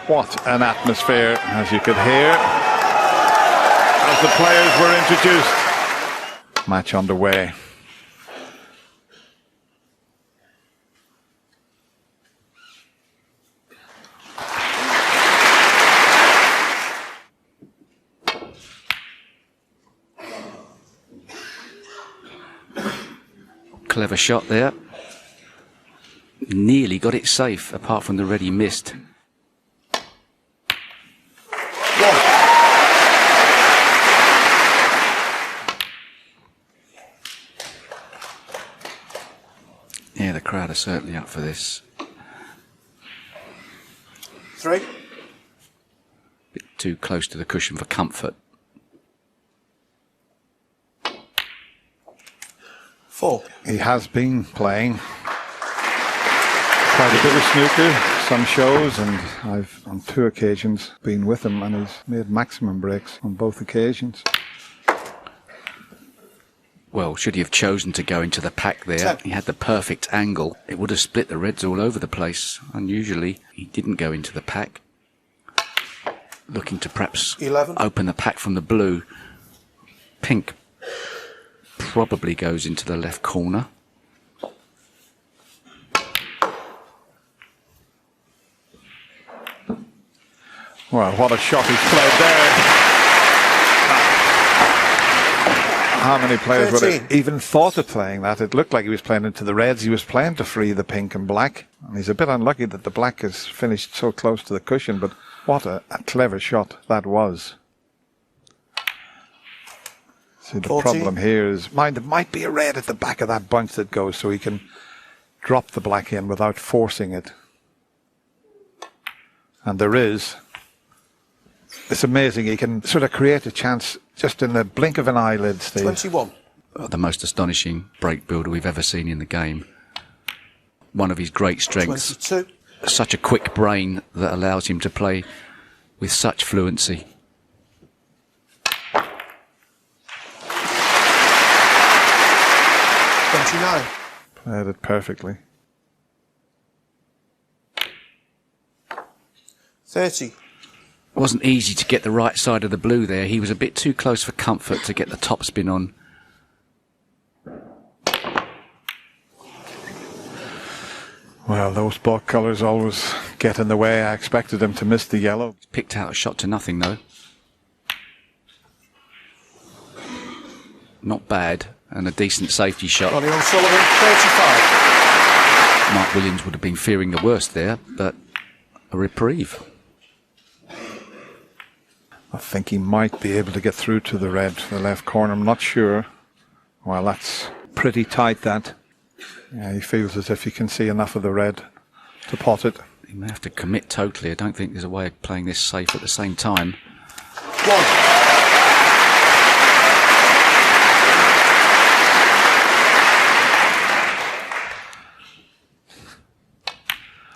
What an atmosphere, as you could hear, as the players were introduced. Match underway. Clever shot there. Nearly got it safe, apart from the red he missed. Yeah, the crowd are certainly up for this. 3. Bit too close to the cushion for comfort. 4. He has been playing quite a bit of snooker, some shows, and I've on 2 occasions been with him, and he's made maximum breaks on both occasions. Well, should he have chosen to go into the pack there, 10. he had the perfect angle. It would have split the reds all over the place. Unusually, he didn't go into the pack. Looking to perhaps 11. open the pack from the blue. Pink probably goes into the left corner. Well, what a shot he's played there. How many players would have even thought of playing that? It looked like he was playing into the reds. He was playing to free the pink and black. And he's a bit unlucky that the black is finished so close to the cushion, but what a clever shot that was. See, the 14. problem here is, mind, there might be a red at the back of that bunch that goes, so he can drop the black in without forcing it. And there is. It's amazing. He can sort of create a chance just in the blink of an eyelid, Steve. 21. The most astonishing break builder we've ever seen in the game. One of his great strengths. 22. Such a quick brain that allows him to play with such fluency. 29. Played it perfectly. 30. It wasn't easy to get the right side of the blue there. He was a bit too close for comfort to get the top spin on. Well, those block colours always get in the way. I expected him to miss the yellow. Picked out a shot to nothing, though. Not bad, and a decent safety shot. Ronnie O'Sullivan, 35. Mark Williams would have been fearing the worst there, but a reprieve. I think he might be able to get through to the red, the left corner. I'm not sure. Well, that's pretty tight, that. Yeah, he feels as if he can see enough of the red to pot it. He may have to commit totally. I don't think there's a way of playing this safe at the same time. 1.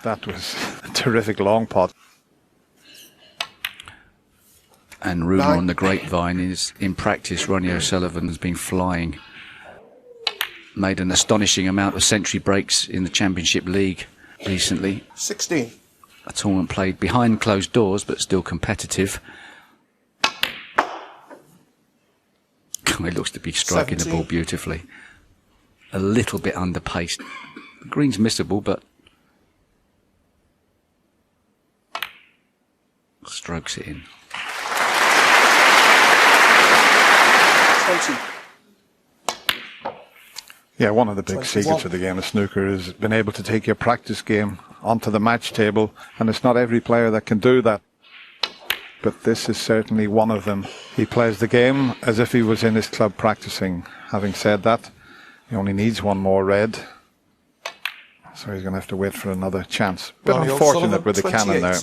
That was a terrific long pot. And rumour 9. on the grapevine is, in practice, Ronnie O'Sullivan has been flying. Made an astonishing amount of century breaks in the Championship League recently. 16. A tournament played behind closed doors, but still competitive. He looks to be striking 17. the ball beautifully. A little bit under pace. The green's missable, but strokes it in. 20. Yeah, one of the big 21. secrets of the game of snooker is being able to take your practice game onto the match table, and it's not every player that can do that. But this is certainly one of them. He plays the game as if he was in his club practicing. Having said that, he only needs one more red, so he's going to have to wait for another chance. Bit Ronnie unfortunate O'Sullivan, with the 28. cannon there.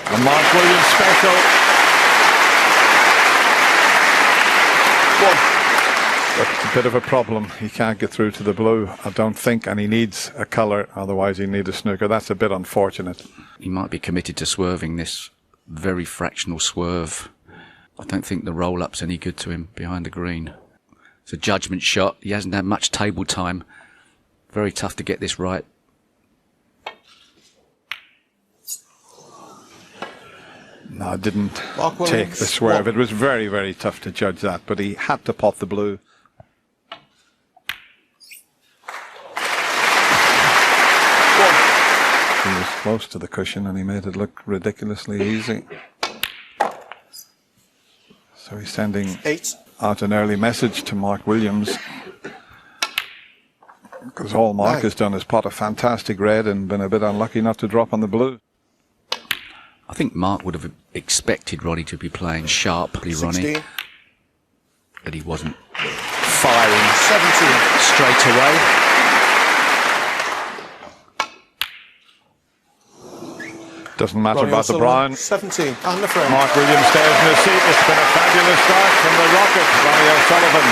A Mark Williams special. 1. But it's a bit of a problem. He can't get through to the blue, I don't think, and he needs a colour, otherwise he'll need a snooker. That's a bit unfortunate. He might be committed to swerving this very fractional swerve. I don't think the roll-up's any good to him behind the green. It's a judgment shot. He hasn't had much table time. Very tough to get this right. No, I didn't Mark take Williams, the swerve. one. It was very, very tough to judge that, but he had to pot the blue. He was close to the cushion and he made it look ridiculously easy. So he's sending 8. out an early message to Mark Williams, because all Mark 9. has done is pot a fantastic red and been a bit unlucky not to drop on the blue. I think Mark would have expected Ronnie to be playing sharply, 16. Ronnie, but he wasn't firing 17. straight away. Doesn't matter Ronnie about the O'Sullivan, brown. 17. And the frame. Mark Williams stays in his seat. It's been a fabulous start from the Rocket. Ronnie O'Sullivan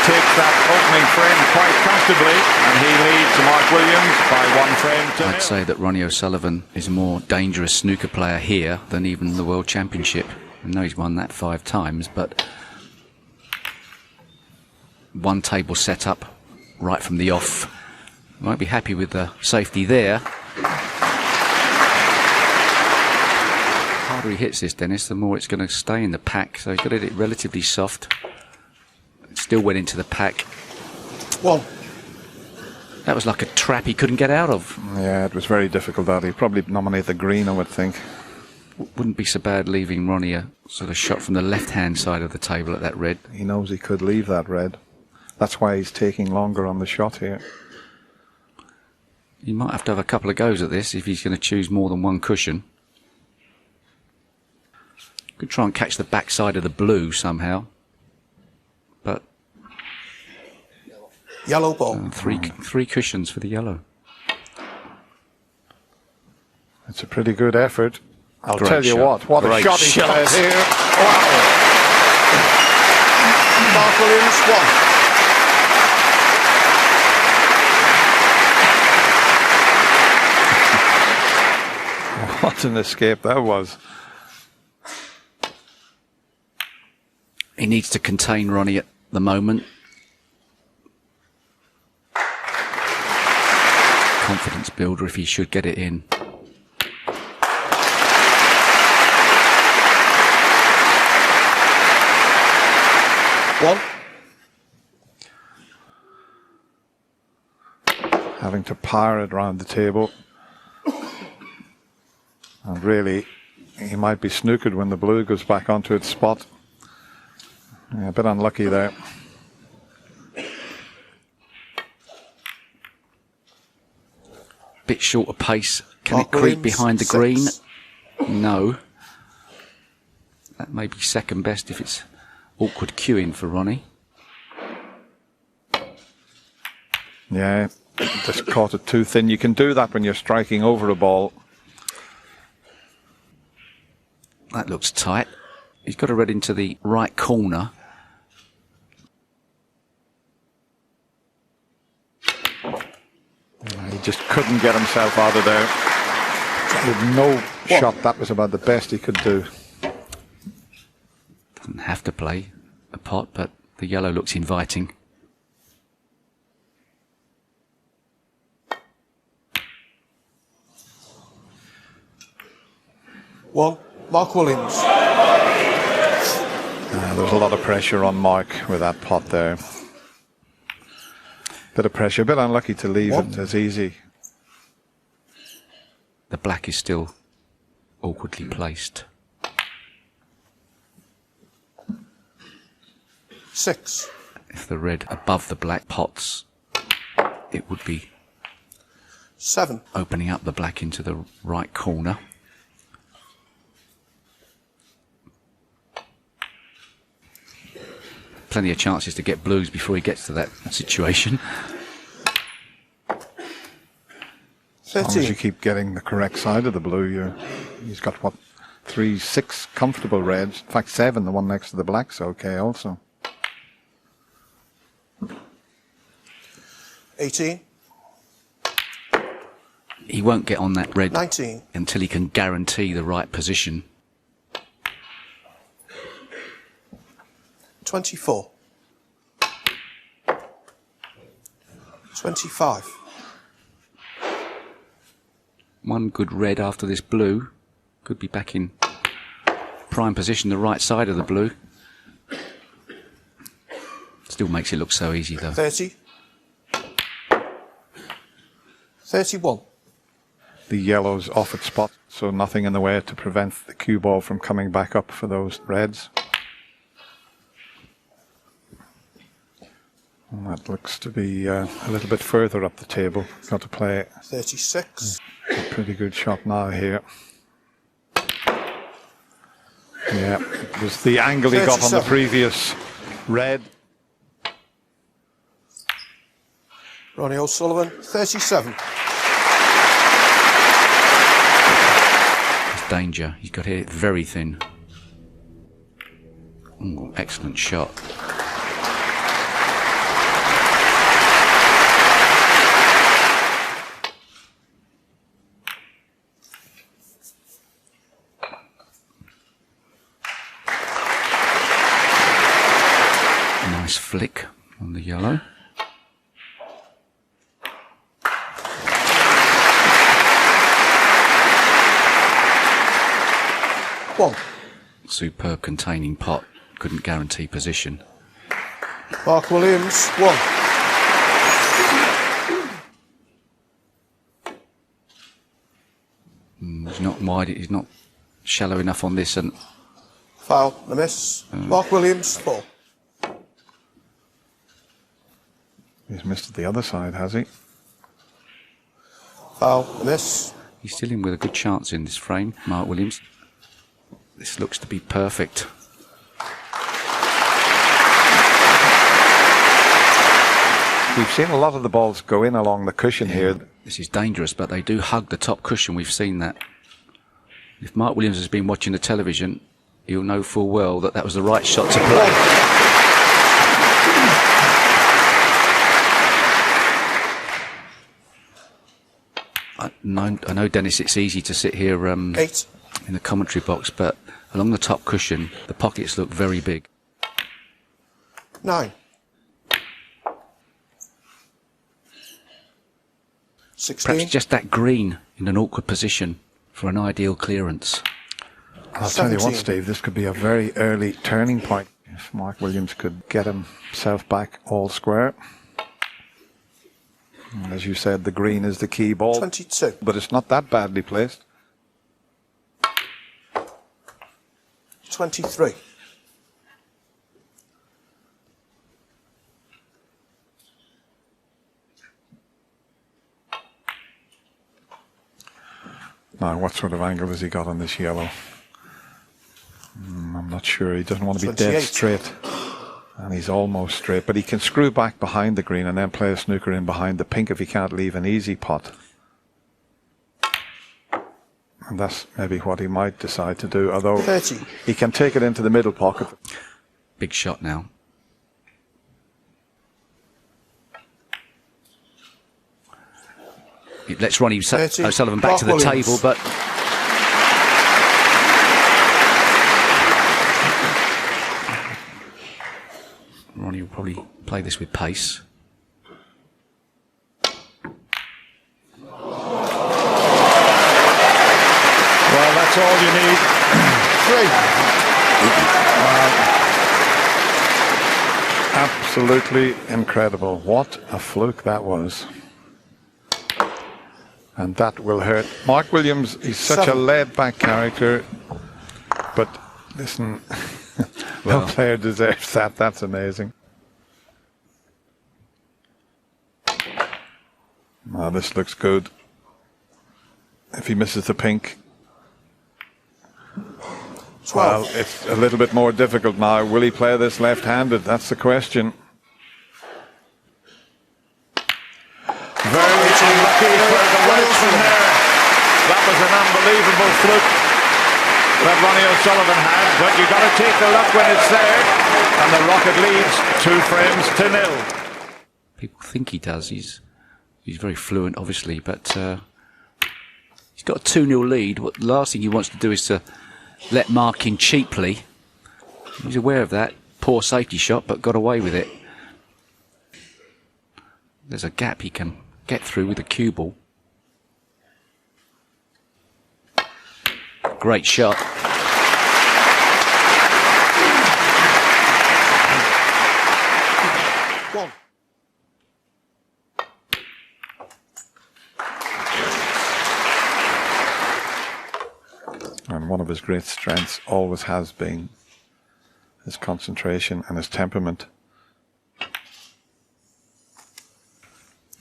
takes that opening frame quite comfortably, and he leads Mark Williams by 1 frame to I'd nil. say that Ronnie O'Sullivan is a more dangerous snooker player here than even the World Championship. I know he's won that 5 times, but one table set up right from the off. Won't be happy with the safety there. The harder he hits this, Dennis, the more it's going to stay in the pack. So he's got it relatively soft. It still went into the pack. 1. That was like a trap he couldn't get out of. Yeah, it was very difficult that. He'd probably nominate the green, I would think. Wouldn't be so bad leaving Ronnie a sort of shot from the left-hand side of the table at that red. He knows he could leave that red. That's why he's taking longer on the shot here. He might have to have a couple of goes at this if he's going to choose more than one cushion. Could try and catch the backside of the blue somehow. But Yellow ball. three cushions for the yellow. It's a pretty good effort. I'll Great tell you shot. what a Great shot he shot. plays here. Wow. Mark Williams, 1. What an escape that was. He needs to contain Ronnie at the moment. Confidence builder if he should get it in. One. Having to power it round the table. And really, he might be snookered when the blue goes back onto its spot. Yeah, a bit unlucky there. Bit short of pace. Can Mark it creep Williams, behind the 6. green? No. That may be second best if it's awkward queuing for Ronnie. Yeah, just caught it too thin. You can do that when you're striking over a ball. That looks tight. He's got to read into the right corner. He just couldn't get himself out of there. With no shot, that was about the best he could do. Doesn't have to play a pot, but the yellow looks inviting. One. Mark Williams. There was a lot of pressure on Mark with that pot there. Bit of pressure, a bit unlucky to leave it as easy. The black is still awkwardly placed. 6. If the red above the black pots, it would be 7. opening up the black into the right corner. Plenty of chances to get blues before he gets to that situation. As long as you 13. keep getting the correct side of the blue, he's got, what, 6 comfortable reds. In fact, 7, the one next to the black's okay also. 18. He won't get on that red 19. until he can guarantee the right position. 24. 25. One good red after this blue. Could be back in prime position, the right side of the blue. Still makes it look so easy though. 30. 31. The yellow's off its spot, so nothing in the way to prevent the cue ball from coming back up for those reds. And that looks to be a little bit further up the table. Got to play 36. a pretty good shot now here. Yeah, it was the angle he got on the 37. previous red. Ronnie O'Sullivan, 37. It's danger. He's got to hit it very thin. Ooh, excellent shot. Nice flick on the yellow. One. Superb containing pot. Couldn't guarantee position. Mark Williams, 1. He's not wide. He's not shallow enough on this, and Foul, a miss. Mark Williams, 4. He's missed at the other side, has he? Foul, a miss. he's still in with a good chance in this frame. Mark Williams. This looks to be perfect. We've seen a lot of the balls go in along the cushion here. This is dangerous, but they do hug the top cushion. We've seen that. If Mark Williams has been watching the television, he'll know full well that that was the right shot to play. I know, Dennis, it's easy to sit here 8. in the commentary box, but along the top cushion, the pockets look very big. 9. 16. Perhaps just that green in an awkward position for an ideal clearance. I'll tell you what, 17. Steve, this could be a very early turning point if Mark Williams could get himself back all square. And as you said, the green is the key ball. 22. But it's not that badly placed. 23. Now, what sort of angle has he got on this yellow? I'm not sure. He doesn't want to be 28. dead straight. And he's almost straight. But he can screw back behind the green and then play a snooker in behind the pink if he can't leave an easy pot. And that's maybe what he might decide to do. Although 30. he can take it into the middle pocket. Big shot now. It lets Ronnie 30. O'Sullivan back Mark to the Williams. table, but Ronnie will probably play this with pace. Well, that's all you need. 3. Absolutely incredible. What a fluke that was. And that will hurt. Mark Williams, he's such 7. a laid-back character. But listen, no player deserves that. That's amazing. Oh, this looks good. If he misses the pink, 12. well, it's a little bit more difficult now. Will he play this left-handed? That's the question. Very unlucky for the Welsh from there. That was an unbelievable fluke that Ronnie O'Sullivan had, but you've got to take the luck when it's there. And the Rocket leads 2 frames to 0. People think he does. He's very fluent, obviously, but he's got a 2-0 lead. The last thing he wants to do is to let Mark in cheaply. He's aware of that. Poor safety shot, but got away with it. There's a gap he can get through with the cue ball. Great shot. One. And one of his great strengths always has been his concentration and his temperament.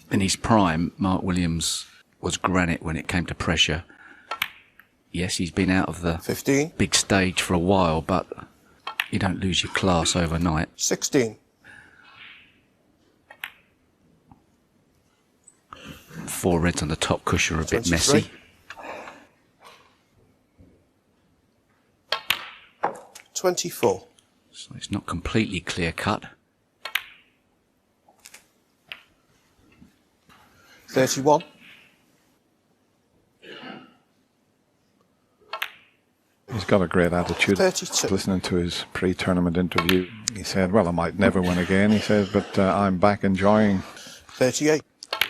In his prime, Mark Williams was granite when it came to pressure. Yes, he's been out of the 15. big stage for a while, but you don't lose your class overnight. 16. 4 reds on the top cushion are a bit 23. messy. 24. So it's not completely clear cut. 31. He's got a great attitude. 32. Listening to his pre-tournament interview, he said, well, I might never win again, he said, but I'm back enjoying. 38.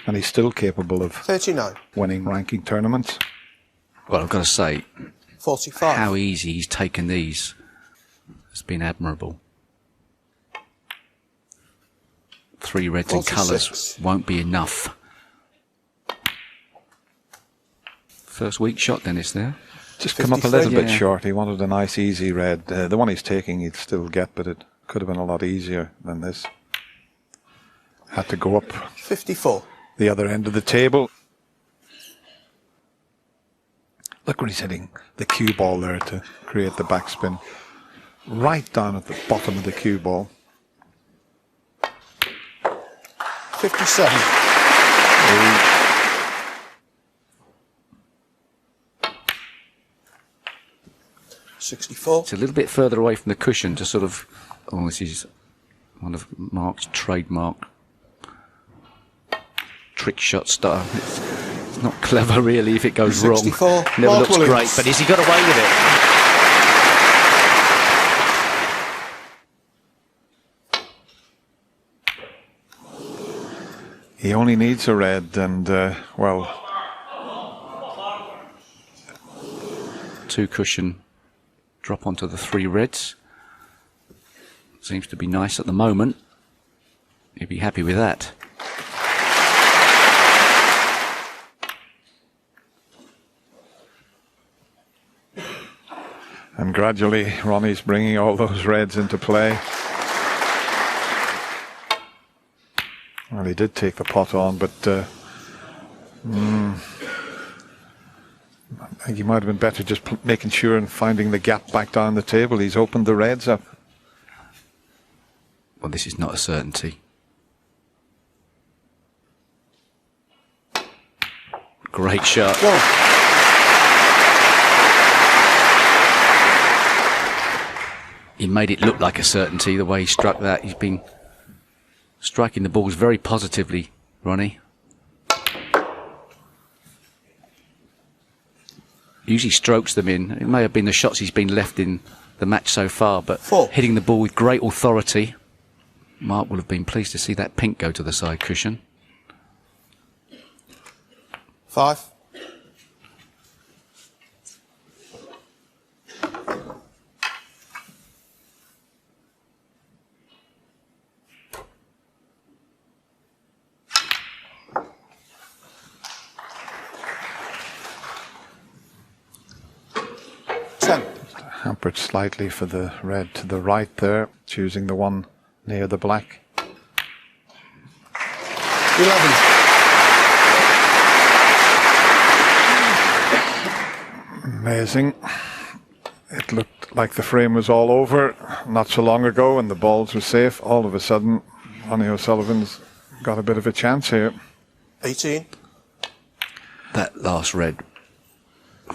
And he's still capable of 39. winning ranking tournaments. Well, I've got to say, 45. how easy he's taken these has been admirable. 3 reds in 46. colours won't be enough. First weak shot, Dennis, there. Just come up a little 53. bit short. He wanted a nice, easy red. The one he's taking, he'd still get, but it could have been a lot easier than this. Had to go up 54. the other end of the table. Look where he's hitting the cue ball there to create the backspin. Right down at the bottom of the cue ball. 57. 64. It's a little bit further away from the cushion to sort of... Oh, this is one of Mark's trademark trick shot style. It's not clever, really, if it goes 64. wrong. Never Mark looks Williams. great, but has he got away with it? He only needs a red and, well... 2 cushion drop onto the 3 reds. Seems to be nice at the moment. He'd be happy with that. And gradually, Ronnie's bringing all those reds into play. Well, he did take the pot on, but I think he might have been better just making sure and finding the gap back down the table. He's opened the reds up. Well, this is not a certainty. Great shot. One. He made it look like a certainty the way he struck that. He's been striking the balls very positively, Ronnie. Usually strokes them in. It may have been the shots he's been left in the match so far, but 4. hitting the ball with great authority. Mark will have been pleased to see that pink go to the side cushion. 5. 10. Hampered slightly for the red to the right there, choosing the one near the black. 11. Amazing. It looked like the frame was all over not so long ago and the balls were safe. All of a sudden, Ronnie O'Sullivan's got a bit of a chance here. 18. That last red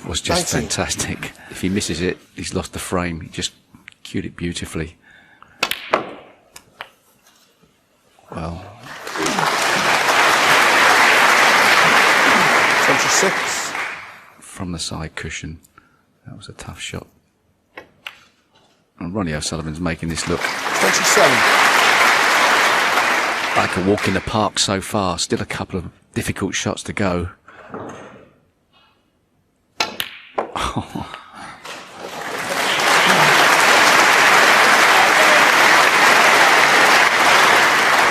was just 19. fantastic. If he misses it, he's lost the frame. He just cued it beautifully. Well, 26. from the side cushion, that was a tough shot. And Ronnie O'Sullivan's making this look 27. like a walk in the park so far. Still a couple of difficult shots to go. Oh.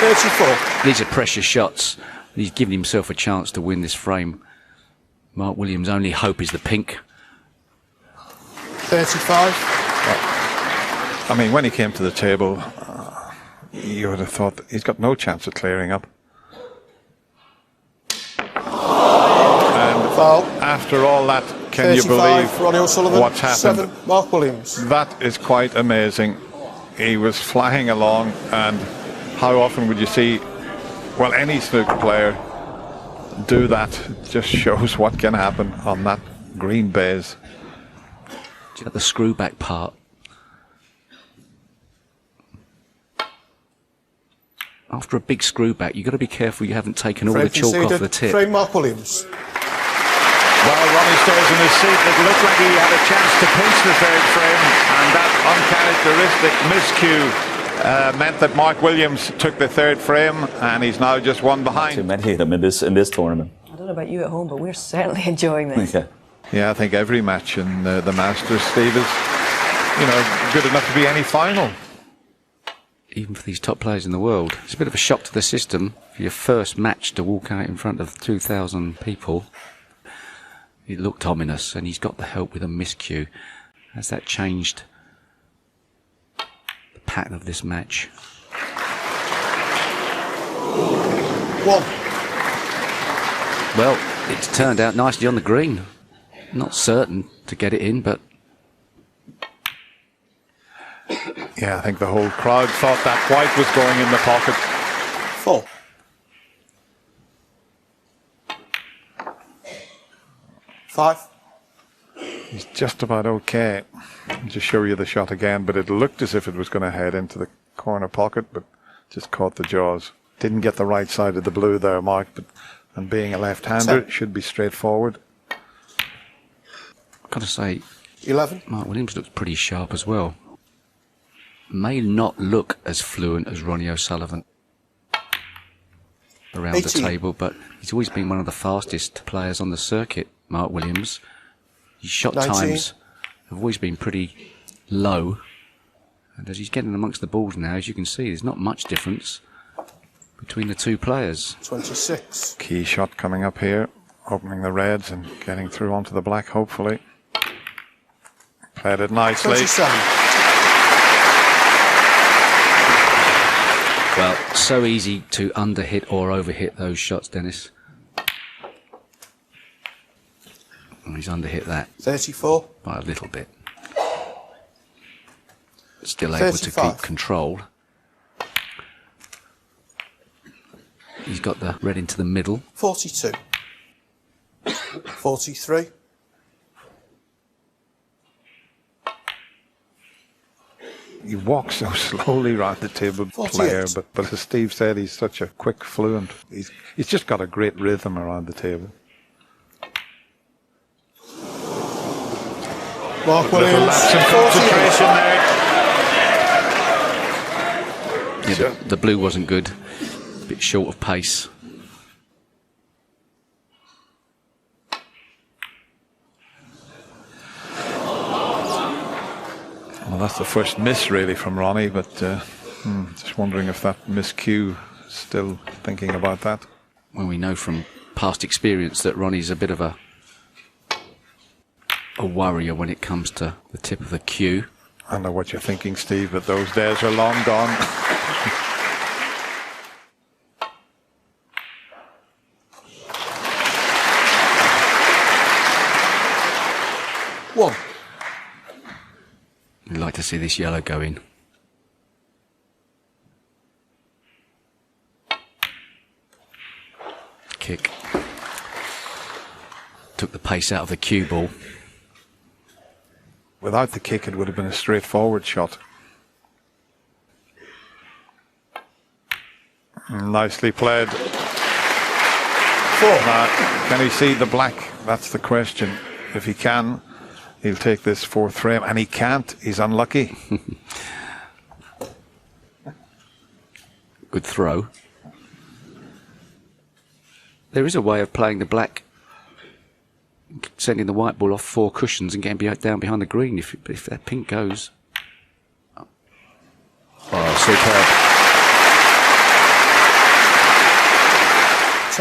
34. These are precious shots. He's given himself a chance to win this frame. Mark Williams' only hope is the pink. 35. I mean, when he came to the table, you would have thought that he's got no chance of clearing up. And Foul. after all that, can you 35, believe Ronnie O'Sullivan. what's happened? 7, Mark Williams. That is quite amazing. He was flying along, and how often would you see, well, any snooker player do that? It just shows what can happen on that green baize. At the screw back part. After a big screw back, you've got to be careful you haven't taken all the chalk off the tip. Frame Mark Williams. Well, Ronnie stays in his seat. It looked like he had a chance to pinch the third frame, and that uncharacteristic miscue meant that Mark Williams took the third frame, and he's now just one behind. Too many of them in this tournament. I don't know about you at home, but we're certainly enjoying this. Yeah. Yeah, I think every match in the Masters, Steve, is, good enough to be any final. Even for these top players in the world. It's a bit of a shock to the system for your first match to walk out in front of 2,000 people. It looked ominous, and he's got the help with a miscue. Has that changed the pattern of this match? 1. Well, it's turned out nicely on the green. Not certain to get it in, but... Yeah, I think the whole crowd thought that white was going in the pocket. 4. Five. He's just about okay. I'll just show you the shot again, but it looked as if it was going to head into the corner pocket, but just caught the jaws. Didn't get the right side of the blue there, Mark, but and being a left-hander, it should be straightforward. I've got to say, 11. Mark Williams looks pretty sharp as well. May not look as fluent as Ronnie O'Sullivan around 18. the table, but he's always been one of the fastest players on the circuit, Mark Williams. His shot 19. times have always been pretty low, and as he's getting amongst the balls now, as you can see, there's not much difference between the two players. 26. Key shot coming up here, opening the reds and getting through onto the black, hopefully. Played it nicely. 27. Well, so easy to underhit or overhit those shots, Dennis. And he's underhit that 34. by a little bit. Still able 35. to keep control. He's got the red into the middle. 42. 43. He walks so slowly around the table, 48. player, but as Steve said, he's such a quick, fluent. He's just got a great rhythm around the table. Mark Little Williams. lapse in 48. concentration there. Yeah, the blue wasn't good. A bit short of pace. Well, that's the first miss really from Ronnie, but just wondering if that miscue, still thinking about that. Well, we know from past experience that Ronnie's a bit of a worrier when it comes to the tip of the cue. I know what you're thinking, Steve, but those days are long gone. One. We'd like to see this yellow go in. Kick. Took the pace out of the cue ball. Without the kick, it would have been a straightforward shot. Nicely played. 4. Can he see the black? That's the question. If he can, he'll take this fourth frame, and he can't. He's unlucky. Good throw. There is a way of playing the black, sending the white ball off 4 cushions and getting down behind the green if that pink goes. Oh, superb.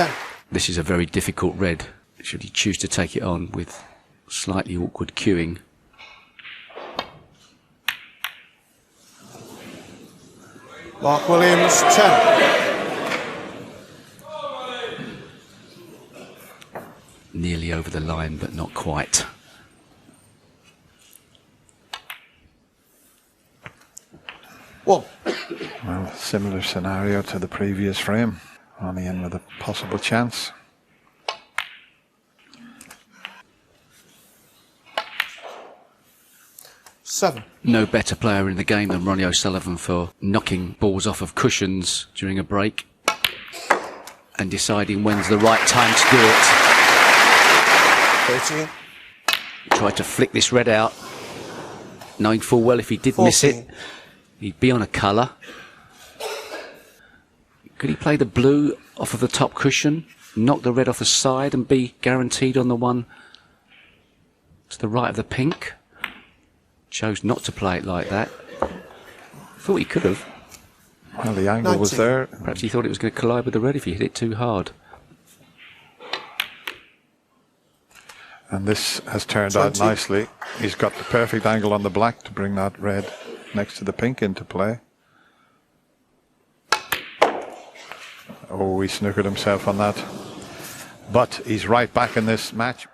10. This is a very difficult red, should he choose to take it on with slightly awkward cueing. Mark Williams, 10. Nearly over the line, but not quite. One. Well, similar scenario to the previous frame. Ronnie in with a possible chance. Seven. No better player in the game than Ronnie O'Sullivan for knocking balls off of cushions during a break and deciding when's the right time to do it. 13. Tried to flick this red out, knowing full well if he did 14. miss it, he'd be on a colour. Could he play the blue off of the top cushion, knock the red off the side and be guaranteed on the one to the right of the pink? Chose not to play it like that. Thought he could have. Well, the angle 19. was there. Perhaps he thought it was going to collide with the red if he hit it too hard. And this has turned 20. out nicely. He's got the perfect angle on the black to bring that red next to the pink into play. Oh, he snookered himself on that. But he's right back in this match.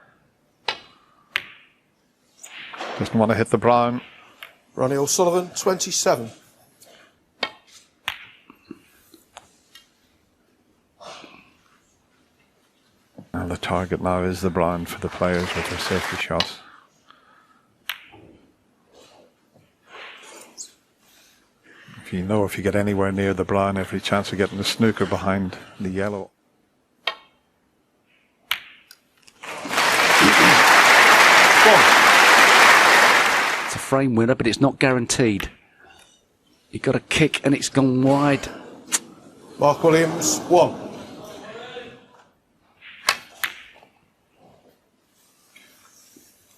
Doesn't want to hit the brown. Ronnie O'Sullivan, 27. And the target now is the brown for the players with their safety shots. If you know if you get anywhere near the brown, every chance of getting the snooker behind the yellow. It's a frame winner, but it's not guaranteed. He got a kick and it's gone wide. Mark Williams, 1.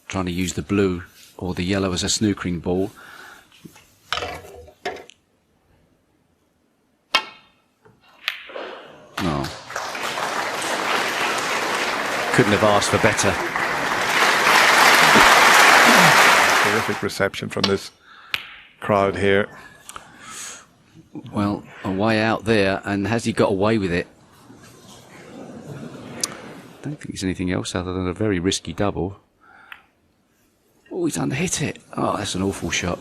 Trying to use the blue or the yellow as a snookering ball. No. Couldn't have asked for better. Terrific reception from this crowd here. Well, a way out there, and has he got away with it? I don't think it's anything else other than a very risky double. Oh, he's unhit it. Oh, that's an awful shot.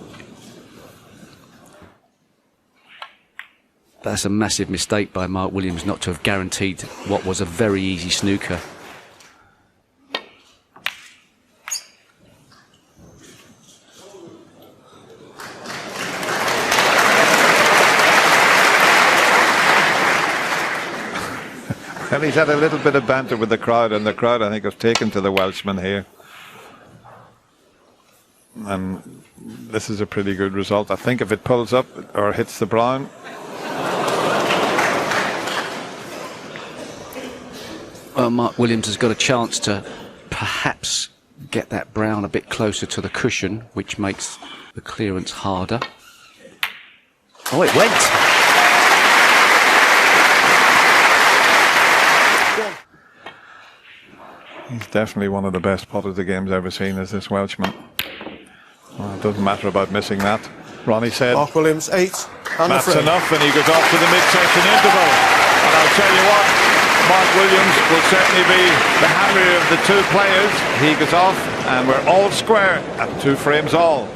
That's a massive mistake by Mark Williams not to have guaranteed what was a very easy snooker. Well, he's had a little bit of banter with the crowd, and the crowd, I think, have taken to the Welshman here. And this is a pretty good result. I think if it pulls up or hits the brown. Well, Mark Williams has got a chance to perhaps get that brown a bit closer to the cushion, which makes the clearance harder. Oh, it went! He's definitely one of the best potters the game's ever seen, is this Welshman. Well, it doesn't matter about missing that. Ronnie said, Mark Williams, 8. And that's the frame. enough, and he goes off to the mid-session interval. And I'll tell you what, Mark Williams will certainly be the happier of the two players. He goes off, and we're all square at 2 frames all.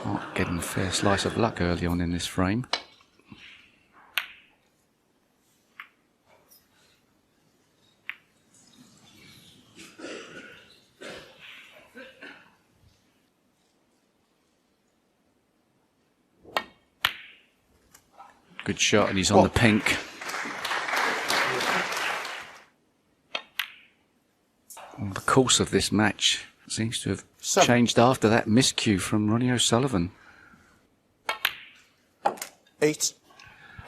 Oh, getting a fair slice of luck early on in this frame. Good shot, and he's on the pink. Well, the course of this match seems to have changed after that miscue from Ronnie O'Sullivan. 8.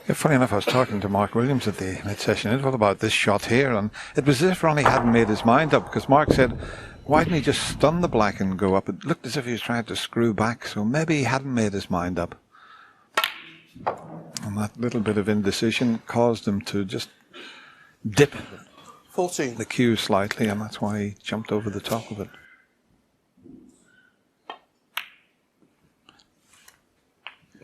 Yeah, funny enough, I was talking to Mark Williams at the mid-session interval about this shot here, and it was as if Ronnie hadn't made his mind up, because Mark said, why didn't he just stun the black and go up? It looked as if he was trying to screw back, so maybe he hadn't made his mind up. And that little bit of indecision caused him to just dip 14. the cue slightly, and that's why he jumped over the top of it.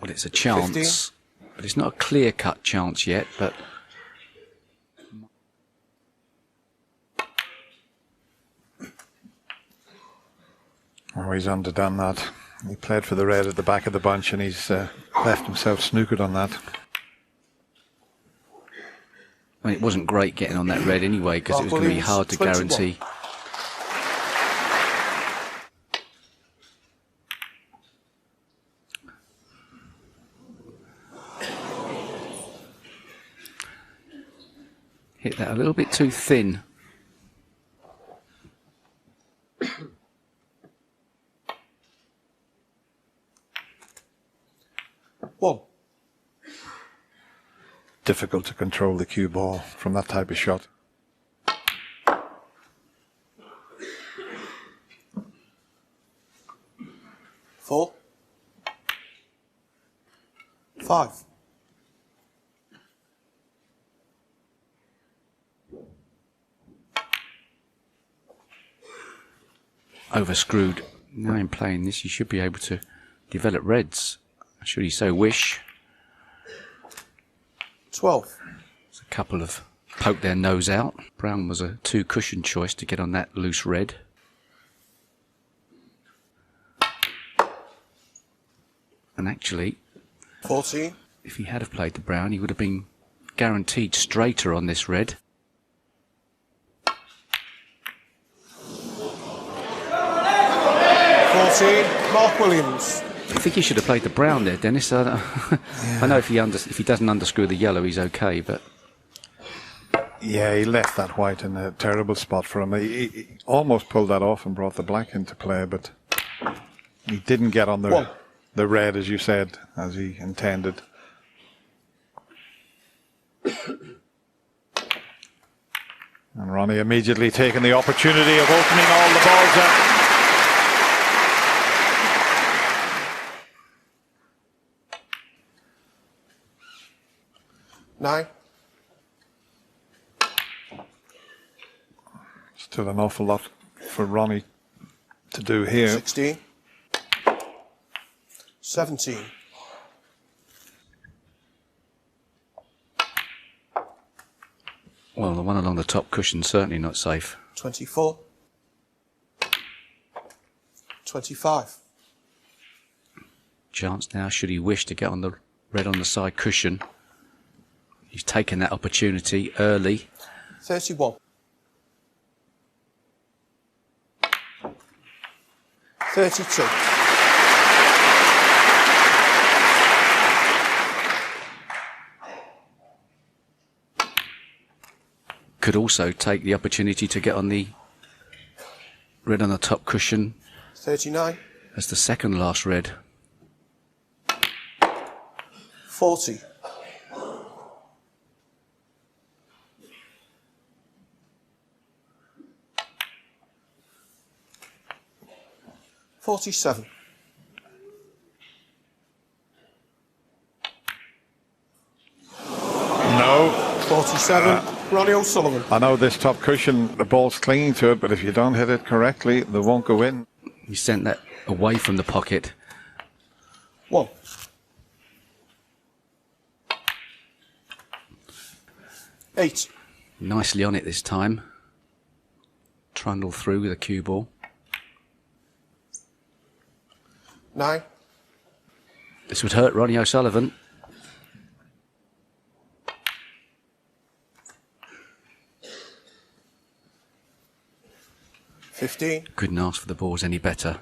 Well, it's a chance, 15. but it's not a clear-cut chance yet, but... Oh, he's underdone that. He played for the red at the back of the bunch, and he's left himself snookered on that. I mean, it wasn't great getting on that red anyway, because it was going to be hard to 21. guarantee. Hit that a little bit too thin. One. Difficult to control the cue ball from that type of shot. Four. 5. Overscrewed. Now in playing this, you should be able to develop reds, should he so wish. 12. There's a couple of poked their nose out. Brown was a 2 cushion choice to get on that loose red. And actually, 14. if he had have played the brown, he would have been guaranteed straighter on this red. 14. Mark Williams. I think he should have played the brown there, Dennis. I know if he doesn't underscrew the yellow, he's okay, but... Yeah, he left that white in a terrible spot for him. He almost pulled that off and brought the black into play, but he didn't get on the red, as you said, as he intended. And Ronnie immediately taking the opportunity of opening all the balls up. Nine. Still an awful lot for Ronnie to do here. 16. 17. Well, the one along the top cushion certainly not safe. 24. 25. Chance now, should he wish to get on the red on the side cushion. He's taken that opportunity early. 31. 32. Could also take the opportunity to get on the red on the top cushion 39. as the second last red. 40. 47. No. 47. Ronnie O'Sullivan. I know this top cushion, the ball's clinging to it, but if you don't hit it correctly, they won't go in. He sent that away from the pocket. 1. Eight. Nicely on it this time. Trundle through with a cue ball. 9. This would hurt Ronnie O'Sullivan. 15. Couldn't ask for the balls any better.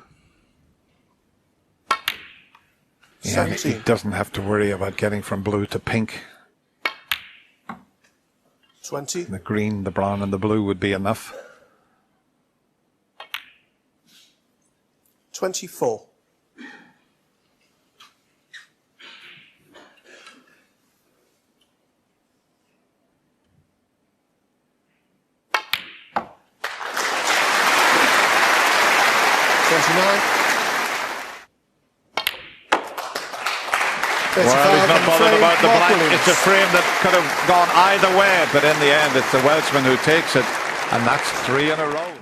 Yeah, he 17. doesn't have to worry about getting from blue to pink. 20. The green, the brown and the blue would be enough. 24. bothered frame, about the Mark black. Williams. It's a frame that could have gone either way, but in the end, it's the Welshman who takes it, and that's 3 in a row.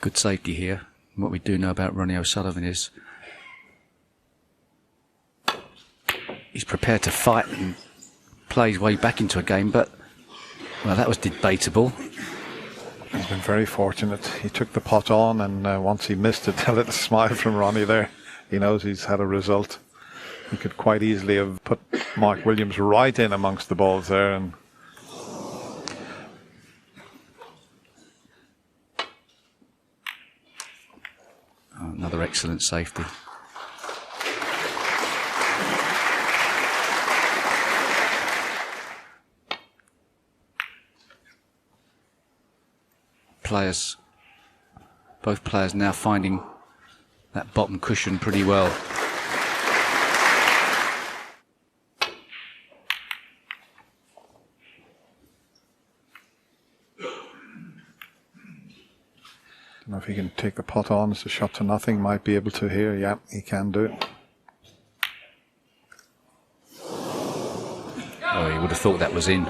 Good safety here. What we do know about Ronnie O'Sullivan is he's prepared to fight and play his way back into a game, but, well, that was debatable. He's been very fortunate. He took the pot on, and once he missed it, a little smile from Ronnie there. He knows he's had a result. He could quite easily have put Mark Williams right in amongst the balls there. And another excellent safety. Both players now finding that bottom cushion pretty well. I don't know if he can take the pot on. It's a shot to nothing. Might be able to here. Yeah, he can do it. Oh, he would have thought that was in.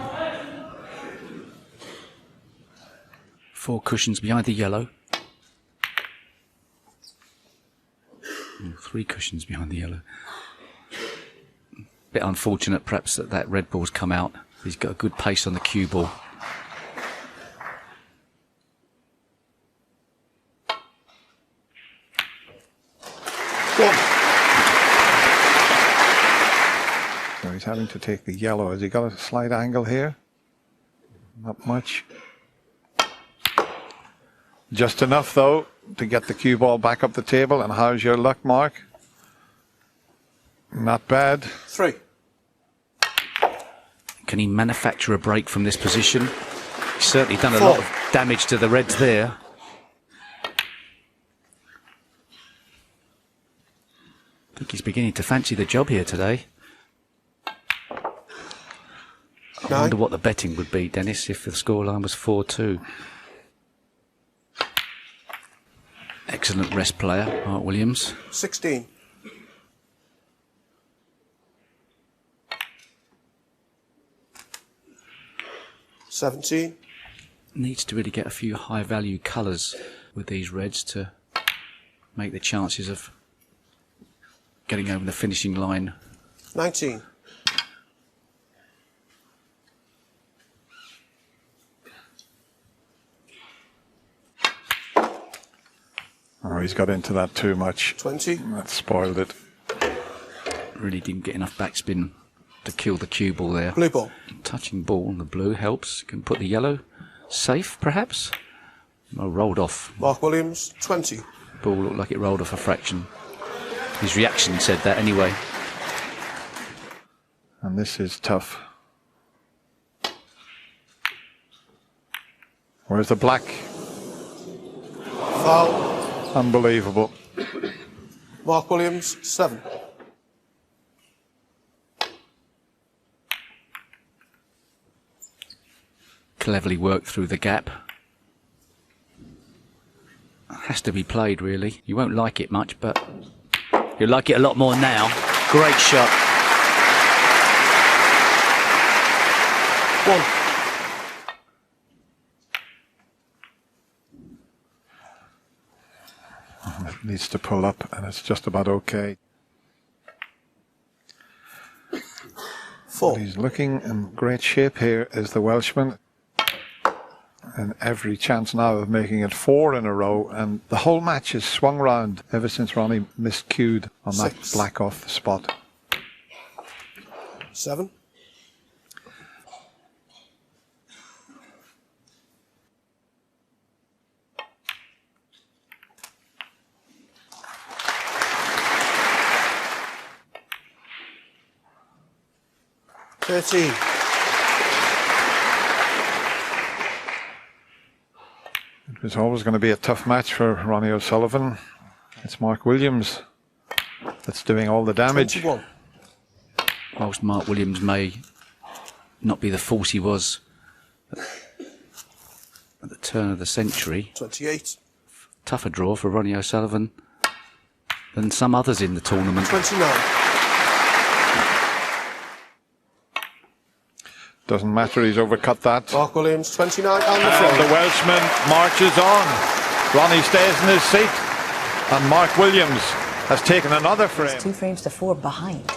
4 cushions behind the yellow. 3 cushions behind the yellow. Bit unfortunate perhaps that red ball's come out. He's got a good pace on the cue ball. So he's having to take the yellow. Has he got a slight angle here? Not much. Just enough, though, to get the cue ball back up the table. And how's your luck, Mark? Not bad. 3. Can he manufacture a break from this position? He's certainly done a lot of damage to the Reds there. I think he's beginning to fancy the job here today. I wonder what the betting would be, Dennis, if the scoreline was 4-2. Excellent rest player, Mark Williams. 16. $17. Needs to really get a few high value colours with these Reds to make the chances of getting over the finishing line. 19. Oh, he's got into that too much. 20. That spoiled it. Really didn't get enough backspin to kill the cue ball there. Blue ball. Touching ball on the blue helps. Can put the yellow safe, perhaps. Oh, rolled off. Mark Williams, 20. Ball looked like it rolled off a fraction. His reaction said that anyway. And this is tough. Where's the black? Foul. Unbelievable. Mark Williams, 7. Cleverly worked through the gap. Has to be played, really. You won't like it much, but you'll like it a lot more now. Great shot. 1. It needs to pull up, and it's just about okay. 4. He's looking in great shape here, is the Welshman. And every chance now of making it 4 in a row. And the whole match has swung round ever since Ronnie miscued on 6. that black off the spot. 7. $13. It was always going to be a tough match for Ronnie O'Sullivan. It's Mark Williams that's doing all the damage. 21. Whilst Mark Williams may not be the force he was at the turn of the century, 28. tougher draw for Ronnie O'Sullivan than some others in the tournament. 29. Doesn't matter, he's overcut that. Mark Williams, 29 on the And front. the Welshman marches on. Ronnie stays in his seat. And Mark Williams has taken another frame. 2 frames to 4 behind.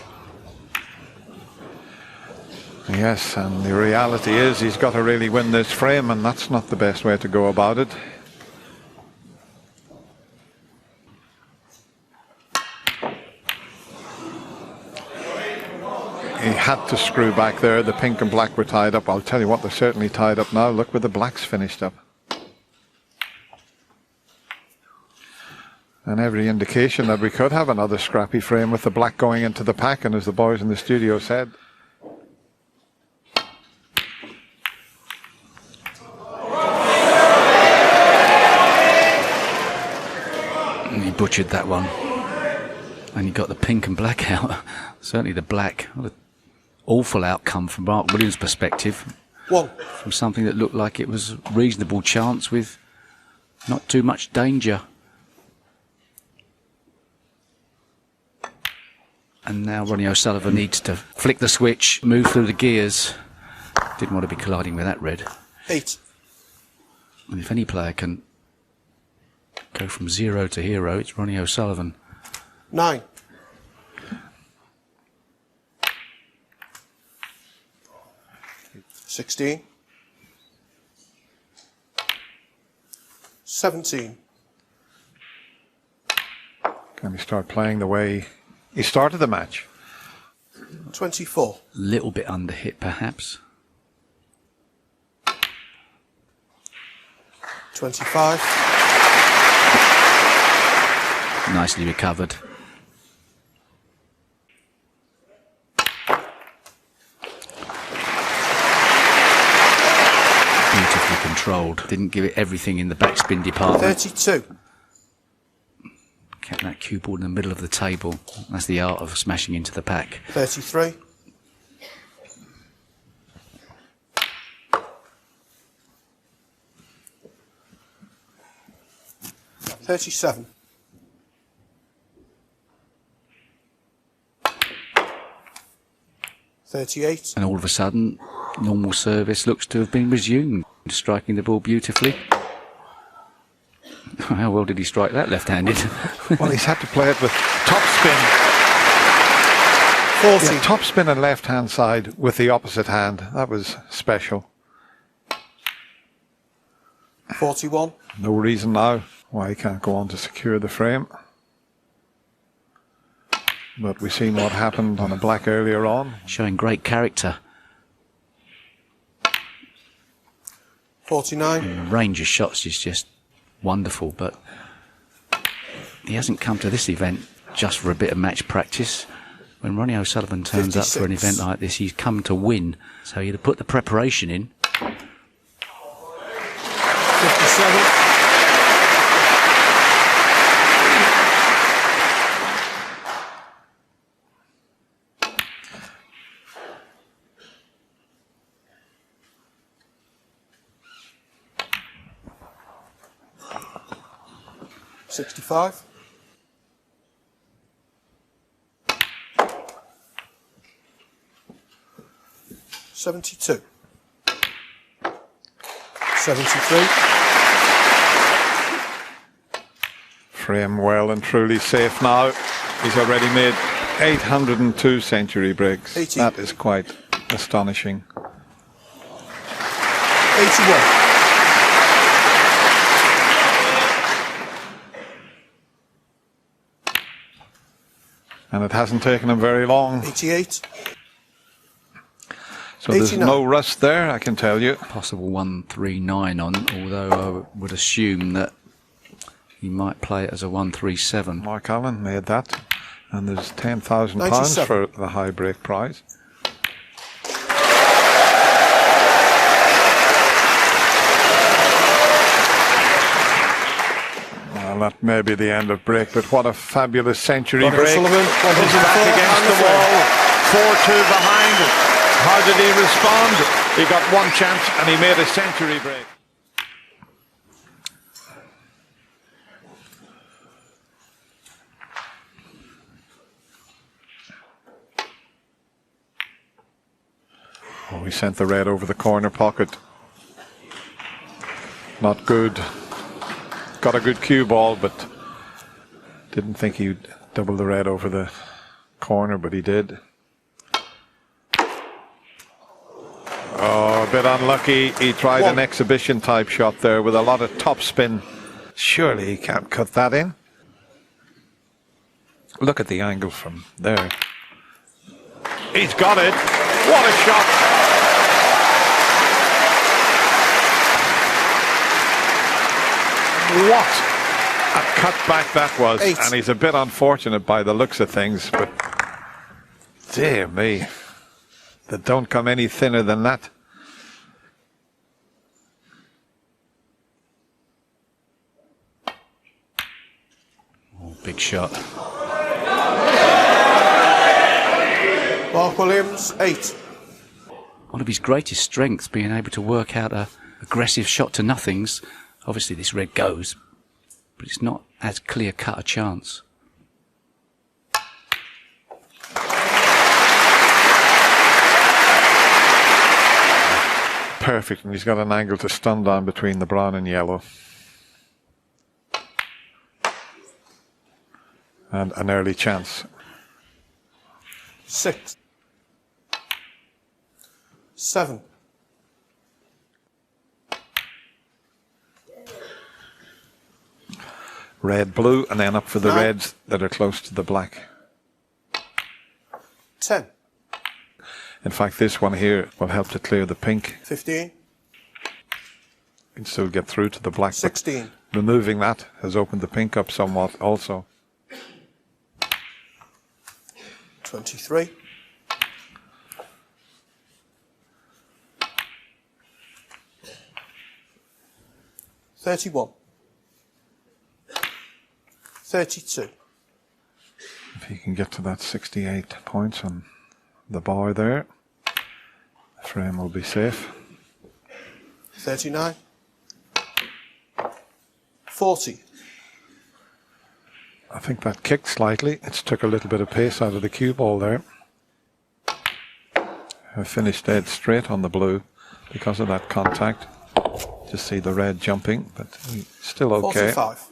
Yes, and the reality is he's got to really win this frame, and that's not the best way to go about it. He had to screw back there. The pink and black were tied up. I'll tell you what, they're certainly tied up now. Look where the blacks finished up. And every indication that we could have another scrappy frame with the black going into the pack, and as the boys in the studio said, and he butchered that one. And he got the pink and black out. Certainly the black. What an awful outcome from Mark Williams' perspective. 1. From something that looked like it was a reasonable chance with not too much danger. And now Ronnie O'Sullivan needs to flick the switch, move through the gears. Didn't want to be colliding with that red. 8. And if any player can go from 0 to hero, it's Ronnie O'Sullivan. 9. 16. 17. can he start playing the way he started the match? 24. A little bit under hit, perhaps. 25. Nicely recovered. Beautifully controlled. Didn't give it everything in the backspin department. 32. Kept that cue ball in the middle of the table. That's the art of smashing into the pack. 33. 37. 38. And all of a sudden, normal service looks to have been resumed. Striking the ball beautifully. How well did he strike that left-handed? Well, he's had to play it with top spin. 40. Yeah, top spin and left-hand side with the opposite hand. That was special. 41. No reason now why he can't go on to secure the frame. But we've seen what happened on a black earlier on. Showing great character. 49. The range of shots is just wonderful, but he hasn't come to this event just for a bit of match practice. When Ronnie O'Sullivan turns 56. up for an event like this, he's come to win. So you put the preparation in. 57. 65. 72. 73. Frame well and truly safe now. He's already made 802 century breaks. 80. That is quite astonishing. 81. And it hasn't taken him very long. 88. So there's 89. no rust there, I can tell you. Possible 139 on, although I would assume that he might play it as a 137. Mark Allen made that. And there's £10,000 97. for the high break prize. Well, that may be the end of break, but what a fabulous century Ronnie break. O'Sullivan, He's back against the wall. 4-2 behind. How did he respond? He got one chance and he made a century break. Oh, he sent the red over the corner pocket. Not good. Got a good cue ball, but didn't think he'd double the red over the corner, but he did. Oh, a bit unlucky. He tried an exhibition type shot there with a lot of topspin. Surely he can't cut that in. Look at the angle from there. He's got it. What a shot. What a cutback that was. And he's a bit unfortunate by the looks of things, but dear me, they don't come any thinner than that. Oh, big shot. Mark Williams, 8. One of his greatest strengths, being able to work out a aggressive shot to nothings. Obviously this red goes, but it's not as clear-cut a chance. Perfect, and he's got an angle to stun down between the brown and yellow. And an early chance. 6. 7. Red, blue, and then up for the 9. reds that are close to the black. 10. In fact, this one here will help to clear the pink. 15. You can still get through to the black. 16. Removing that has opened the pink up somewhat also. 23. 31. 32. If he can get to that 68 points on the bar there, the frame will be safe. 39. 40. I think that kicked slightly. It's took a little bit of pace out of the cue ball there. I finished dead straight on the blue because of that contact. Just see the red jumping, but still okay. 45.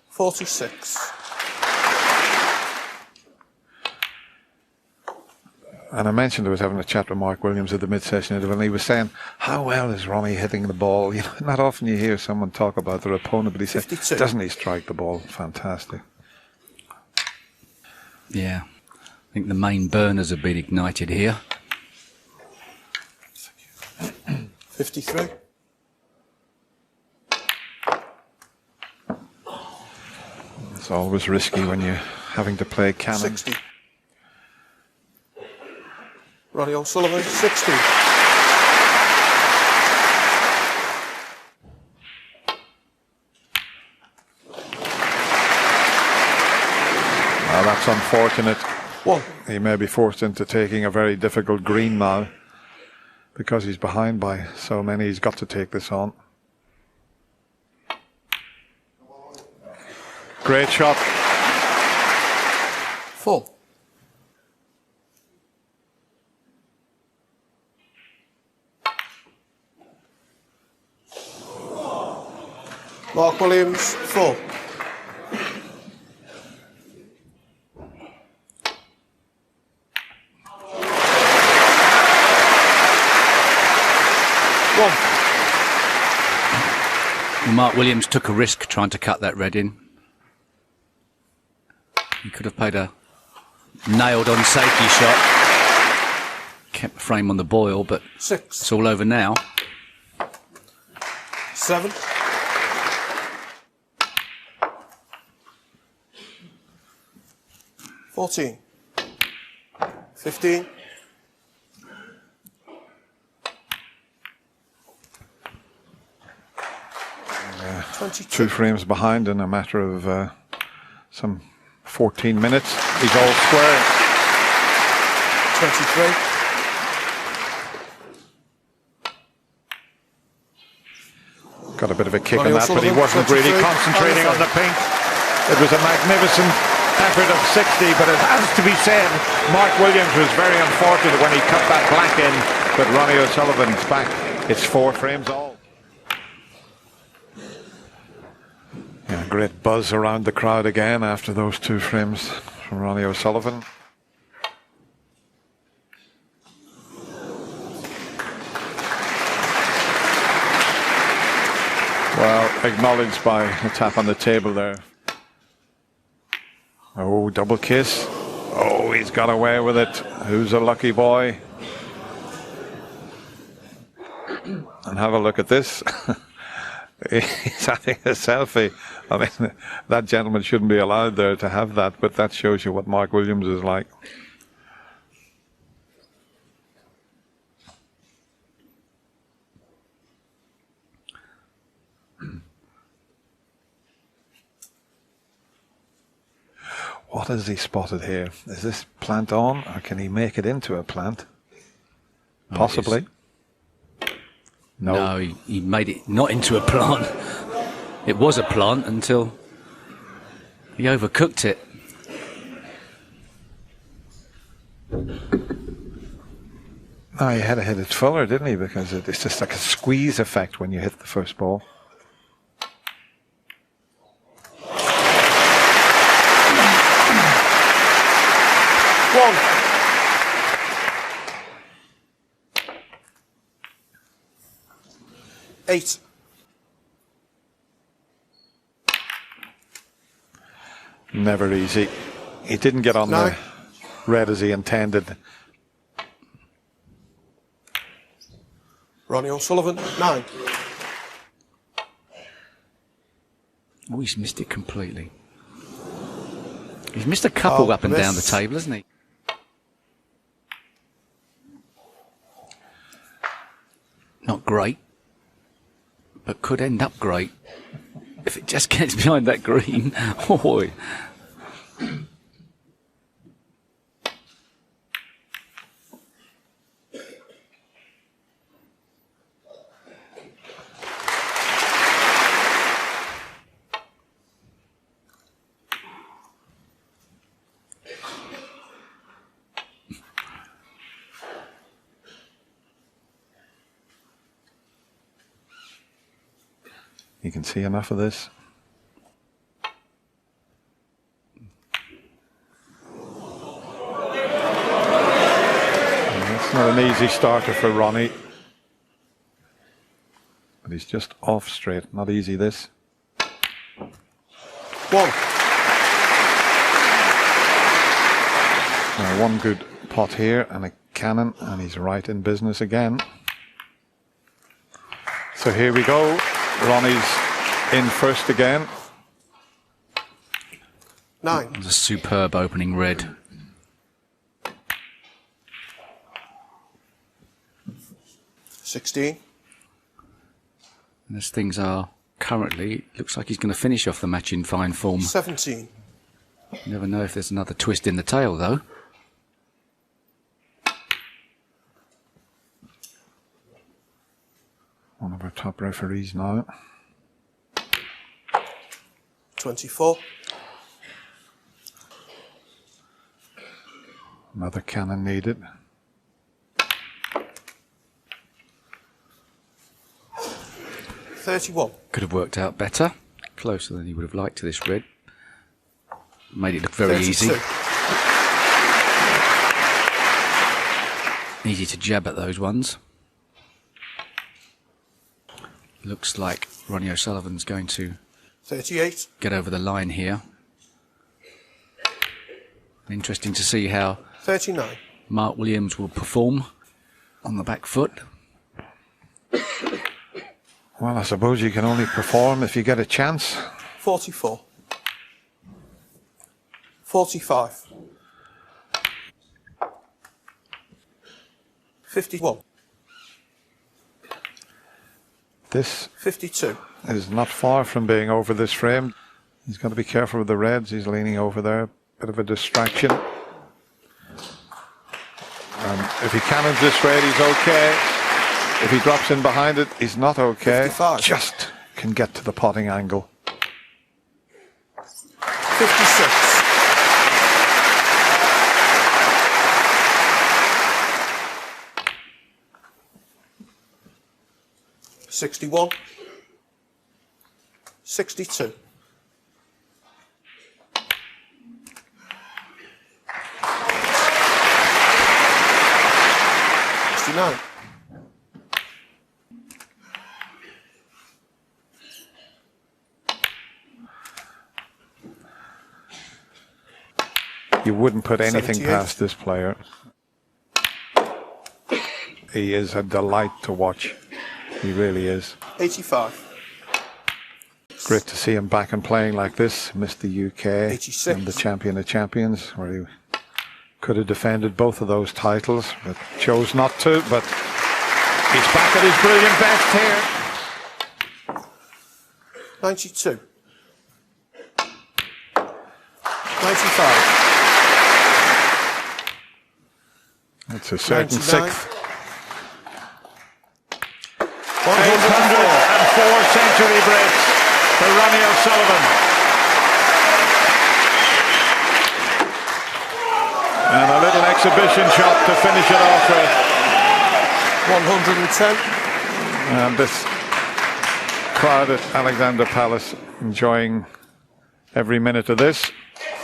46. And I mentioned I was having a chat with Mark Williams at the mid-session interval, and he was saying, how well is Ronnie hitting the ball? You know, not often you hear someone talk about their opponent, but he said, 52. doesn't he strike the ball fantastic? Yeah, I think the main burners have been ignited here. 53. It's always risky when you're having to play cannon. 60. Ronnie O'Sullivan, 60. Now that's unfortunate. 1. He may be forced into taking a very difficult green now because he's behind by so many. He's got to take this on. Great shot. 4. Mark Williams, 4. Mark Williams took a risk trying to cut that red in. He could have played a nailed-on safety shot. Kept the frame on the boil, but 6. it's all over now. 7. 14. 15. 22. 2 frames behind in a matter of some 14 minutes. He's all square. 23. Got a bit of a kick Ronnie on that, but he O'Sullivan, wasn't really 23. concentrating on the pink. It was a magnificent effort of 60, but it has to be said, Mark Williams was very unfortunate when he cut that black in, but Ronnie O'Sullivan's back. It's 4 frames all. Yeah, great buzz around the crowd again after those 2 frames from Ronnie O'Sullivan. Well, acknowledged by a tap on the table there. Oh, double kiss. Oh, he's got away with it. Who's a lucky boy? And have a look at this. He's having a selfie. I mean, that gentleman shouldn't be allowed there to have that, but that shows you what Mark Williams is like. What has he spotted here? Is this plant on, or can he make it into a plant? Possibly. No, he made it not into a plant. It was a plant until he overcooked it. No, he had to hit it fuller, didn't he? Because it's just like a squeeze effect when you hit the first ball. One. Eight. Never easy. He didn't get on the red as he intended. Ronnie O'Sullivan, 9. Oh, he's missed it completely. He's missed a couple up and down the table, hasn't he? Not great, but could end up great if it just gets behind that green. Oh, You can see enough of this. It's not an easy starter for Ronnie. But he's just off straight. Not easy, this. 1. Now, one good pot here and a cannon, and he's right in business again. So here we go. Ronnie's in first again. 9. it was a superb opening red. 16. And as things are currently, it looks like he's going to finish off the match in fine form. 17. You never know if there's another twist in the tail, though. One of our top referees now. 24. Another cannon needed. 31. Could have worked out better. Closer than he would have liked to this red. Made it look very 32. easy. Easy to jab at those ones. Looks like Ronnie O'Sullivan's going to 38. get over the line here. Interesting to see how 39. Mark Williams will perform on the back foot. Well, I suppose you can only perform if you get a chance. 44. 45. 51. This 52. is not far from being over this frame. He's got to be careful with the reds. He's leaning over there. Bit of a distraction. If he cannons this red, he's okay. If he drops in behind it, he's not okay. 55. Just can get to the potting angle. 56. 61. 62. No. You wouldn't put anything 78. past this player. He is a delight to watch. He really is. 85. Great to see him back and playing like this. Missed the UK 86. and the Champion of Champions, where he could have defended both of those titles, but chose not to. But he's back at his brilliant best here. 92. 95. It's a certain 99. sixth. 104 century breaks for Ronnie O'Sullivan. And a little exhibition shot to finish it off with. 110. And this crowd at Alexander Palace enjoying every minute of this.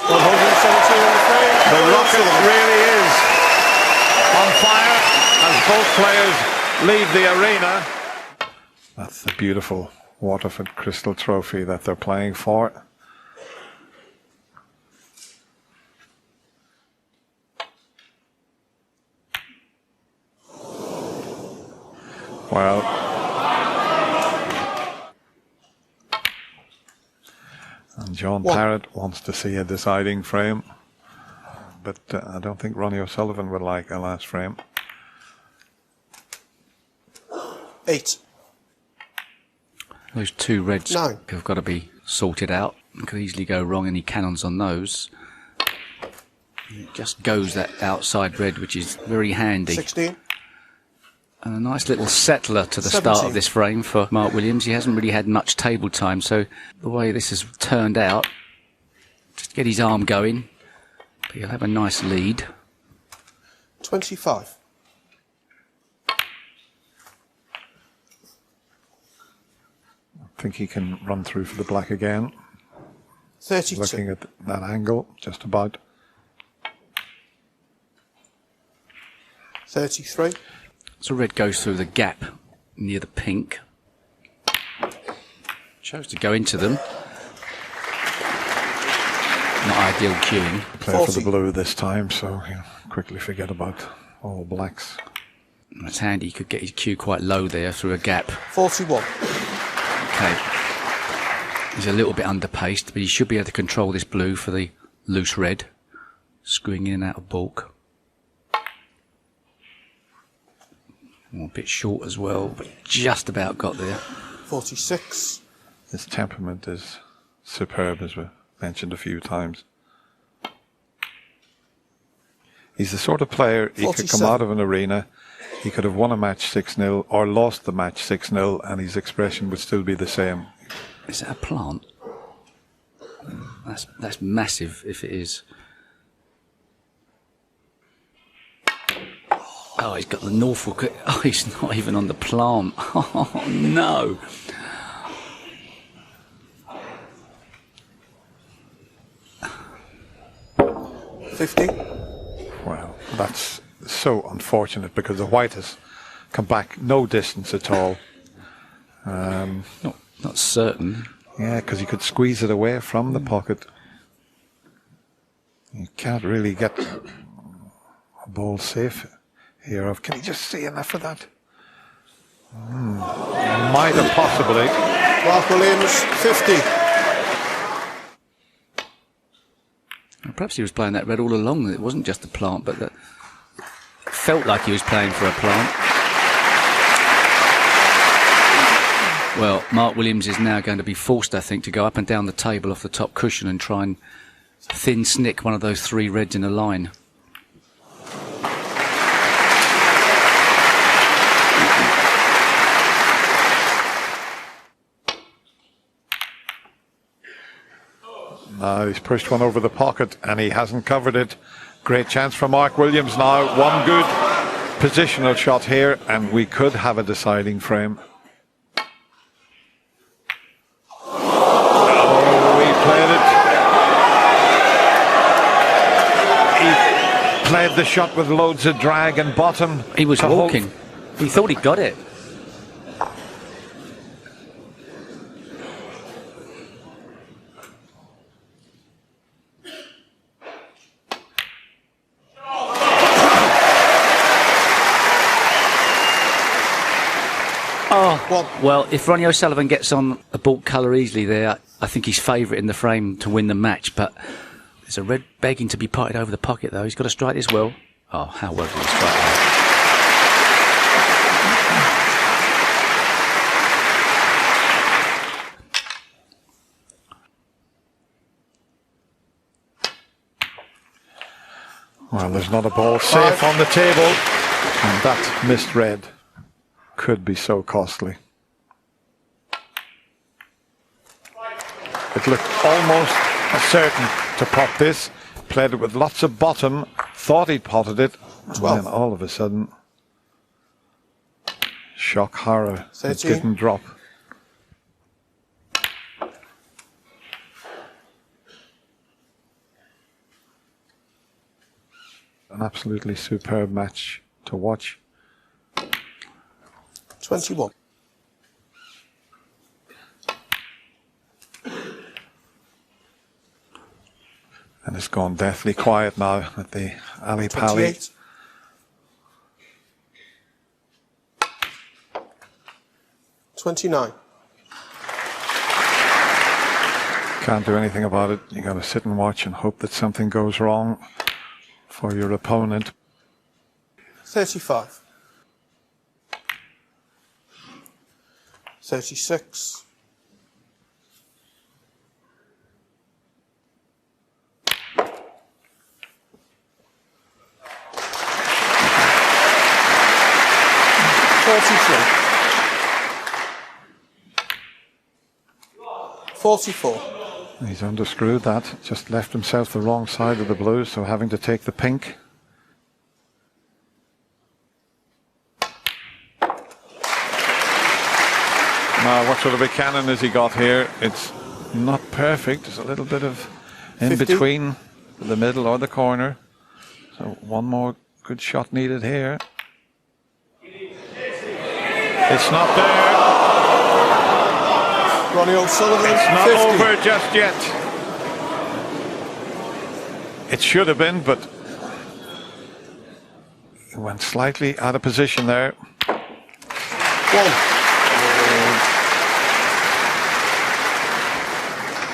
117 on the frame. The rocket really is on fire as both players leave the arena. That's the beautiful Waterford Crystal Trophy that they're playing for. Well, and John Parrott wants to see a deciding frame, but I don't think Ronnie O'Sullivan would like a last frame. 8. Those two reds 9. have got to be sorted out. Could easily go wrong any cannons on those. It just goes that outside red, which is very handy. 16. And a nice little settler to the 17. start of this frame for Mark Williams. He hasn't really had much table time, so the way this has turned out, just get his arm going, but he'll have a nice lead. 25. I think he can run through for the black again. 32. Looking at that angle, just about. 33. So red goes through the gap near the pink. Chose to go into them. Not ideal cueing. Play 40. for the blue this time, so he'll quickly forget about all blacks. It's handy, he could get his cue quite low there through a gap. 41. Okay. He's a little bit underpaced, but he should be able to control this blue for the loose red. Screwing in and out of balk. Oh, a bit short as well, but just about got there. 46. His temperament is superb, as we've mentioned a few times. He's the sort of player, he could come 47. out of an arena, he could have won a match 6-0 or lost the match 6-0, and his expression would still be the same. Is that a plant? That's massive if it is. Oh, he's got the Norfolk. Oh, he's not even on the plant. Oh, no. Well, that's so unfortunate because the white has come back no distance at all. Not certain. Yeah, because he could squeeze it away from the pocket. You can't really get a ball safe here. Can you just see enough of that? Might have possibly. Mark Williams, 50. Perhaps he was playing that red all along. It wasn't just a plant, but that felt like he was playing for a plant. Well, Mark Williams is now going to be forced, I think, to go up and down the table off the top cushion and try and thin snick one of those three reds in a line. He's pushed one over the pocket and he hasn't covered it. Great chance for Mark Williams now. One good positional shot here and we could have a deciding frame. the shot with loads of drag and bottom. He was to hold. walking. He thought he got it. Oh, well, if Ronnie O'Sullivan gets on a ball colour easily there, I think he's favourite in the frame to win the match. But there's a red begging to be potted over the pocket, though. He's got to strike this well. Oh, how well did he strike that? Well, there's not a ball safe on the table, and that missed red could be so costly. It looked almost certain to pot this. Played it with lots of bottom, thought he'd potted it, and then all of a sudden, shock horror, it didn't drop. An absolutely superb match to watch. 21. And it's gone deathly quiet now at the Ali Pali. 28. Can't do anything about it. You got to sit and watch and hope that something goes wrong for your opponent. 35. 36. 44. He's underscrewed that, just left himself the wrong side of the blue, so having to take the pink. Now, what sort of a cannon has he got here? It's not perfect. There's a little bit of in 50. between the middle or the corner. So one more good shot needed here. It's not there. Ronnie O'Sullivan. It's not 50. over just yet. It should have been, but it went slightly out of position there. 1.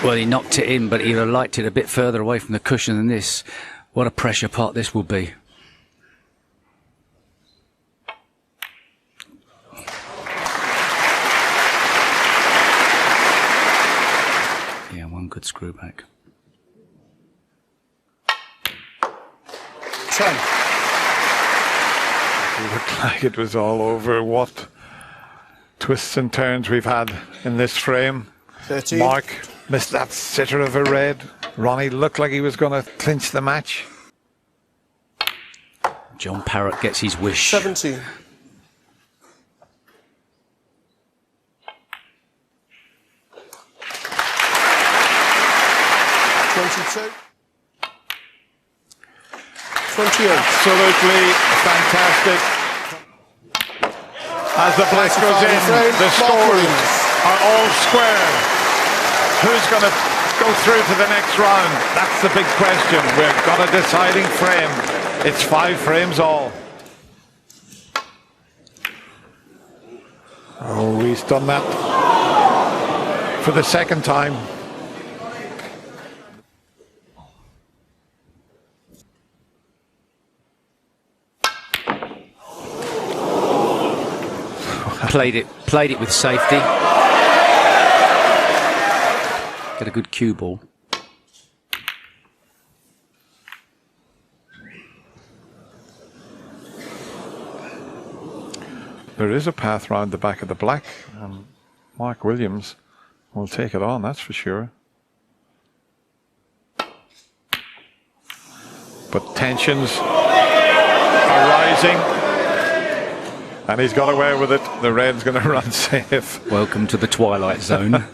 Well, he knocked it in, but he'd have liked it a bit further away from the cushion than this. What a pressure pot this will be. Yeah, one good screw back. 10. It looked like it was all over. What twists and turns we've had in this frame. 13. Mark missed that sitter of a red. Ronnie looked like he was going to clinch the match. John Parrott gets his wish. 17. 22. 28. Absolutely fantastic. As the black goes in, the scores are all square. Who's going to go through to the next round? That's the big question. We've got a deciding frame. It's 5 frames all. Oh, he's done that for the second time. Played it with safety. Get a good cue ball. There is a path round the back of the black, and Mark Williams will take it on, that's for sure. But tensions are rising, and he's got away with it. The red's going to run safe. Welcome to the twilight zone.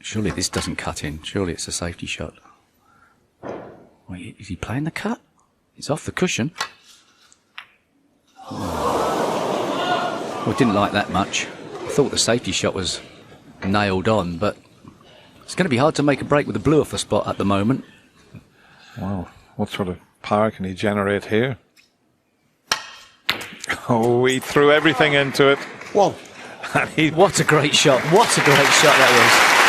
Surely this doesn't cut in. Surely it's a safety shot. Wait, is he playing the cut? It's off the cushion. Well, didn't like that much. I thought the safety shot was nailed on, but it's going to be hard to make a break with the blue off the spot at the moment. Wow, what sort of power can he generate here? Oh, he threw everything into it. 1. And What a great shot. What a great shot that was.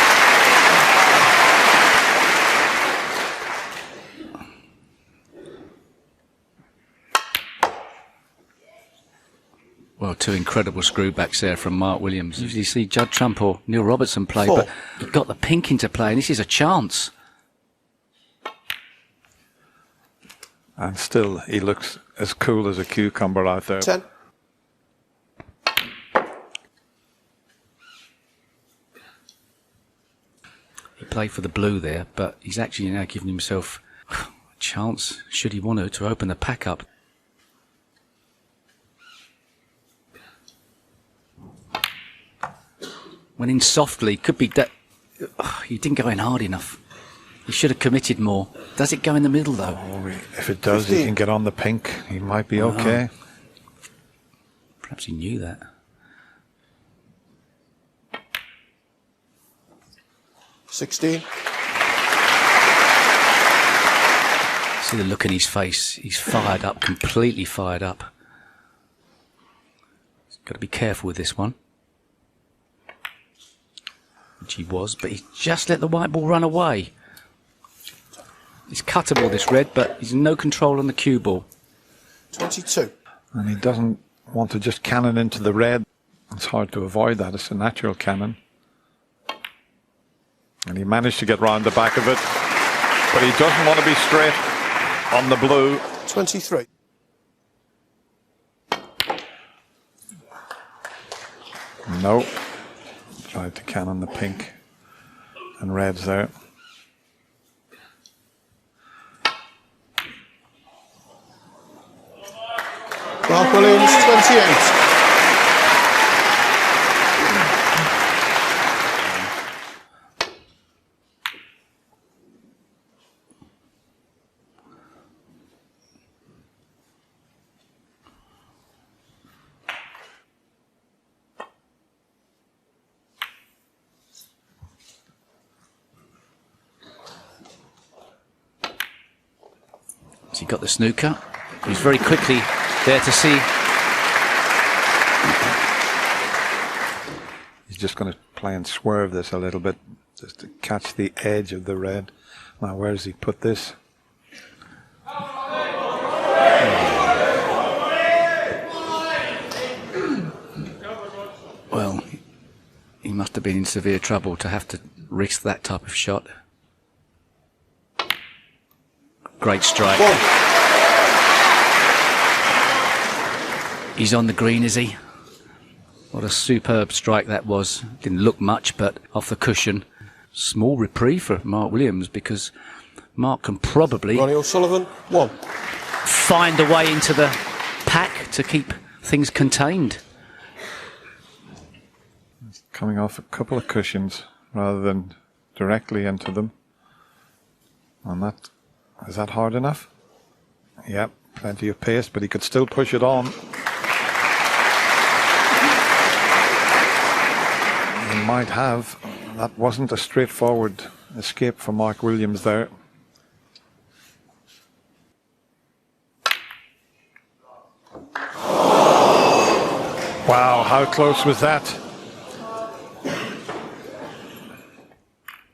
Well, two incredible screwbacks there from Mark Williams. Usually you see Judd Trump or Neil Robertson play, 4. but he got the pink into play, and this is a chance. And still, he looks as cool as a cucumber out there. 10. He played for the blue there, but he's actually now giving himself a chance, should he want to open the pack up. Went in softly, could be that he didn't go in hard enough. He should have committed more. Does it go in the middle though? Oh, if it does, 15. he can get on the pink. He might be okay. Perhaps he knew that. 16. See the look in his face. He's fired up, completely fired up. He's got to be careful with this one. Which he was, but he just let the white ball run away. It's cuttable, this red, but he's no control on the cue ball. 22. And he doesn't want to just cannon into the red. It's hard to avoid that. It's a natural cannon. And he managed to get round the back of it. But he doesn't want to be straight on the blue. 23. No. Tried to cannon the pink and reds there. Mark Williams, 28. Has he got the snooker? He's very quickly there to see. He's just going to play and swerve this a little bit just to catch the edge of the red. Now, where does he put this? Well, he must have been in severe trouble to have to risk that type of shot. Great strike. 1. He's on the green, is he? What a superb strike that was. Didn't look much, but off the cushion. Small reprieve for Mark Williams, because Mark can probably Ronnie O'Sullivan, 1. find a way into the pack to keep things contained. Coming off a couple of cushions rather than directly into them. And that, is that hard enough? Yep, plenty of pace, but he could still push it on. He might have. That wasn't a straightforward escape for Mark Williams there. Wow, how close was that?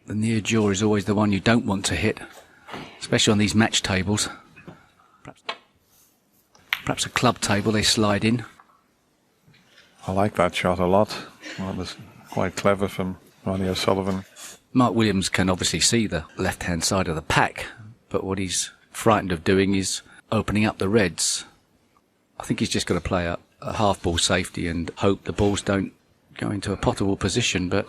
The near jaw is always the one you don't want to hit, especially on these match tables. Perhaps a club table they slide in. I like that shot a lot. That was quite clever from Ronnie O'Sullivan. Mark Williams can obviously see the left-hand side of the pack, but what he's frightened of doing is opening up the reds. I think he's just got to play a half-ball safety and hope the balls don't go into a potable position, but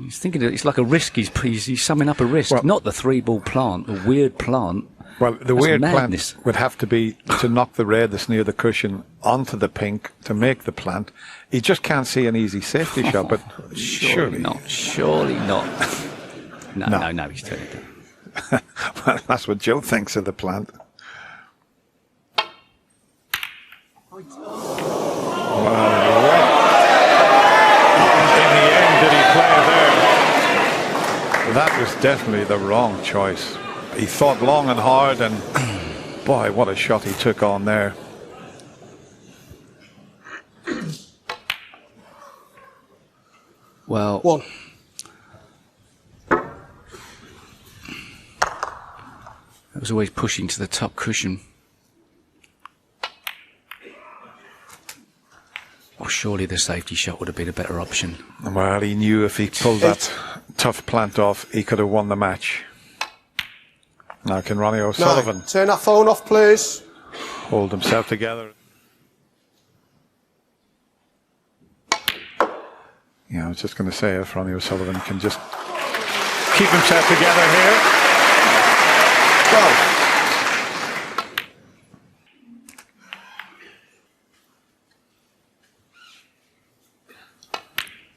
he's thinking it's like a risk. He's summing up a risk. Well, not the three-ball plant, the weird plant. Well, the That's weird madness. plant would have to be to knock the red that's near the cushion onto the pink to make the plant. He just can't see an easy safety shot, but surely not. Surely not. No, he's turning it down. Well, that's what Joe thinks of the plant. Well, in the end, did he play there? That was definitely the wrong choice. He thought long and hard, and boy, what a shot he took on there. Well, 1. it was always pushing to the top cushion. Well, surely the safety shot would have been a better option. Well, he knew if he pulled that tough plant off, he could have won the match. Now can Ronnie O'Sullivan 9. Turn that phone off, please. hold himself together? Yeah, I was just going to say, if Ronnie O'Sullivan can just keep himself together here. Well,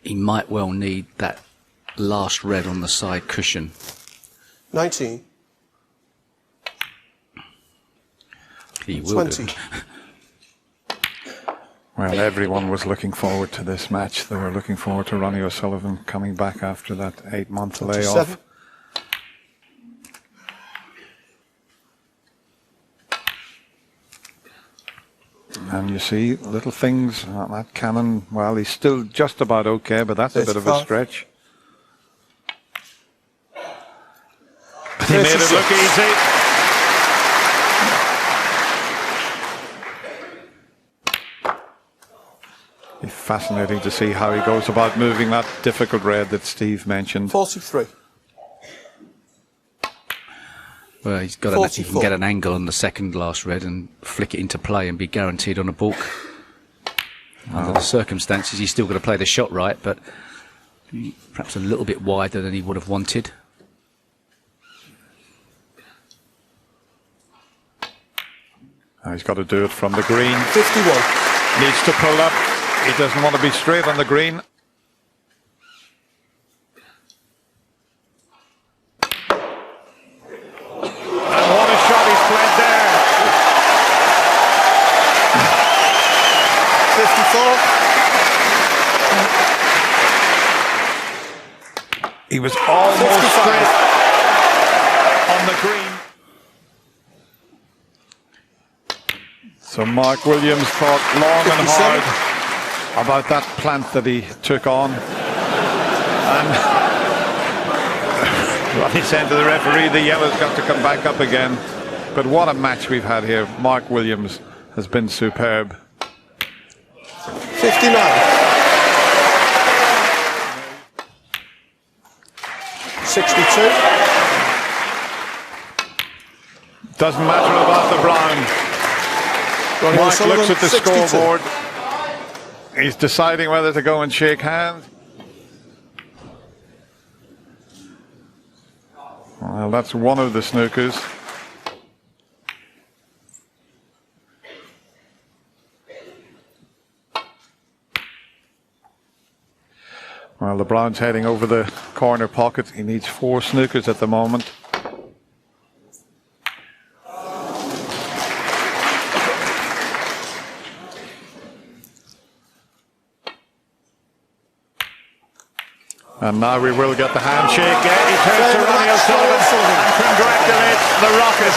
He might well need that last red on the side cushion. 19. He will 20. do. Well, everyone was looking forward to this match. They were looking forward to Ronnie O'Sullivan coming back after that 8-month layoff. 7. And you see little things, that cannon, well, he's still just about okay, but that's a bit of a 35. stretch. He made it look easy. It's fascinating to see how he goes about moving that difficult red that Steve mentioned. 43. Well, he's got he can 44. get an angle on the second last red and flick it into play and be guaranteed on a balk. Under the circumstances, he's still got to play the shot right, but perhaps a little bit wider than he would have wanted. Now he's got to do it from the green. 51. Needs to pull up. He doesn't want to be straight on the green. And what a shot he's played there. 54. He was almost 55. straight on the green. So Mark Williams thought long and 57. hard about that plant that he took on. And Ronnie said to the referee, the yellow's got to come back up again. But what a match we've had here. Mark Williams has been superb. 59. 62. Doesn't matter about the brown. Ronnie Mark O'Sullivan, looks at the 62. scoreboard. He's deciding whether to go and shake hands. Well, that's one of the snookers. Well, the brown's heading over the corner pocket. He needs 4 snookers at the moment. And now we will get the handshake. Yeah, he turns to Ronnie O'Sullivan and congratulates the Rockets.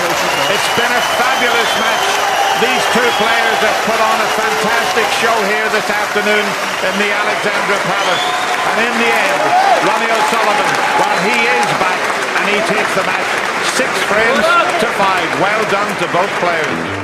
It's been a fabulous match. These two players have put on a fantastic show here this afternoon in the Alexandra Palace. And in the end, Ronnie O'Sullivan, well, he is back and he takes the match 6 frames to 5. Well done to both players.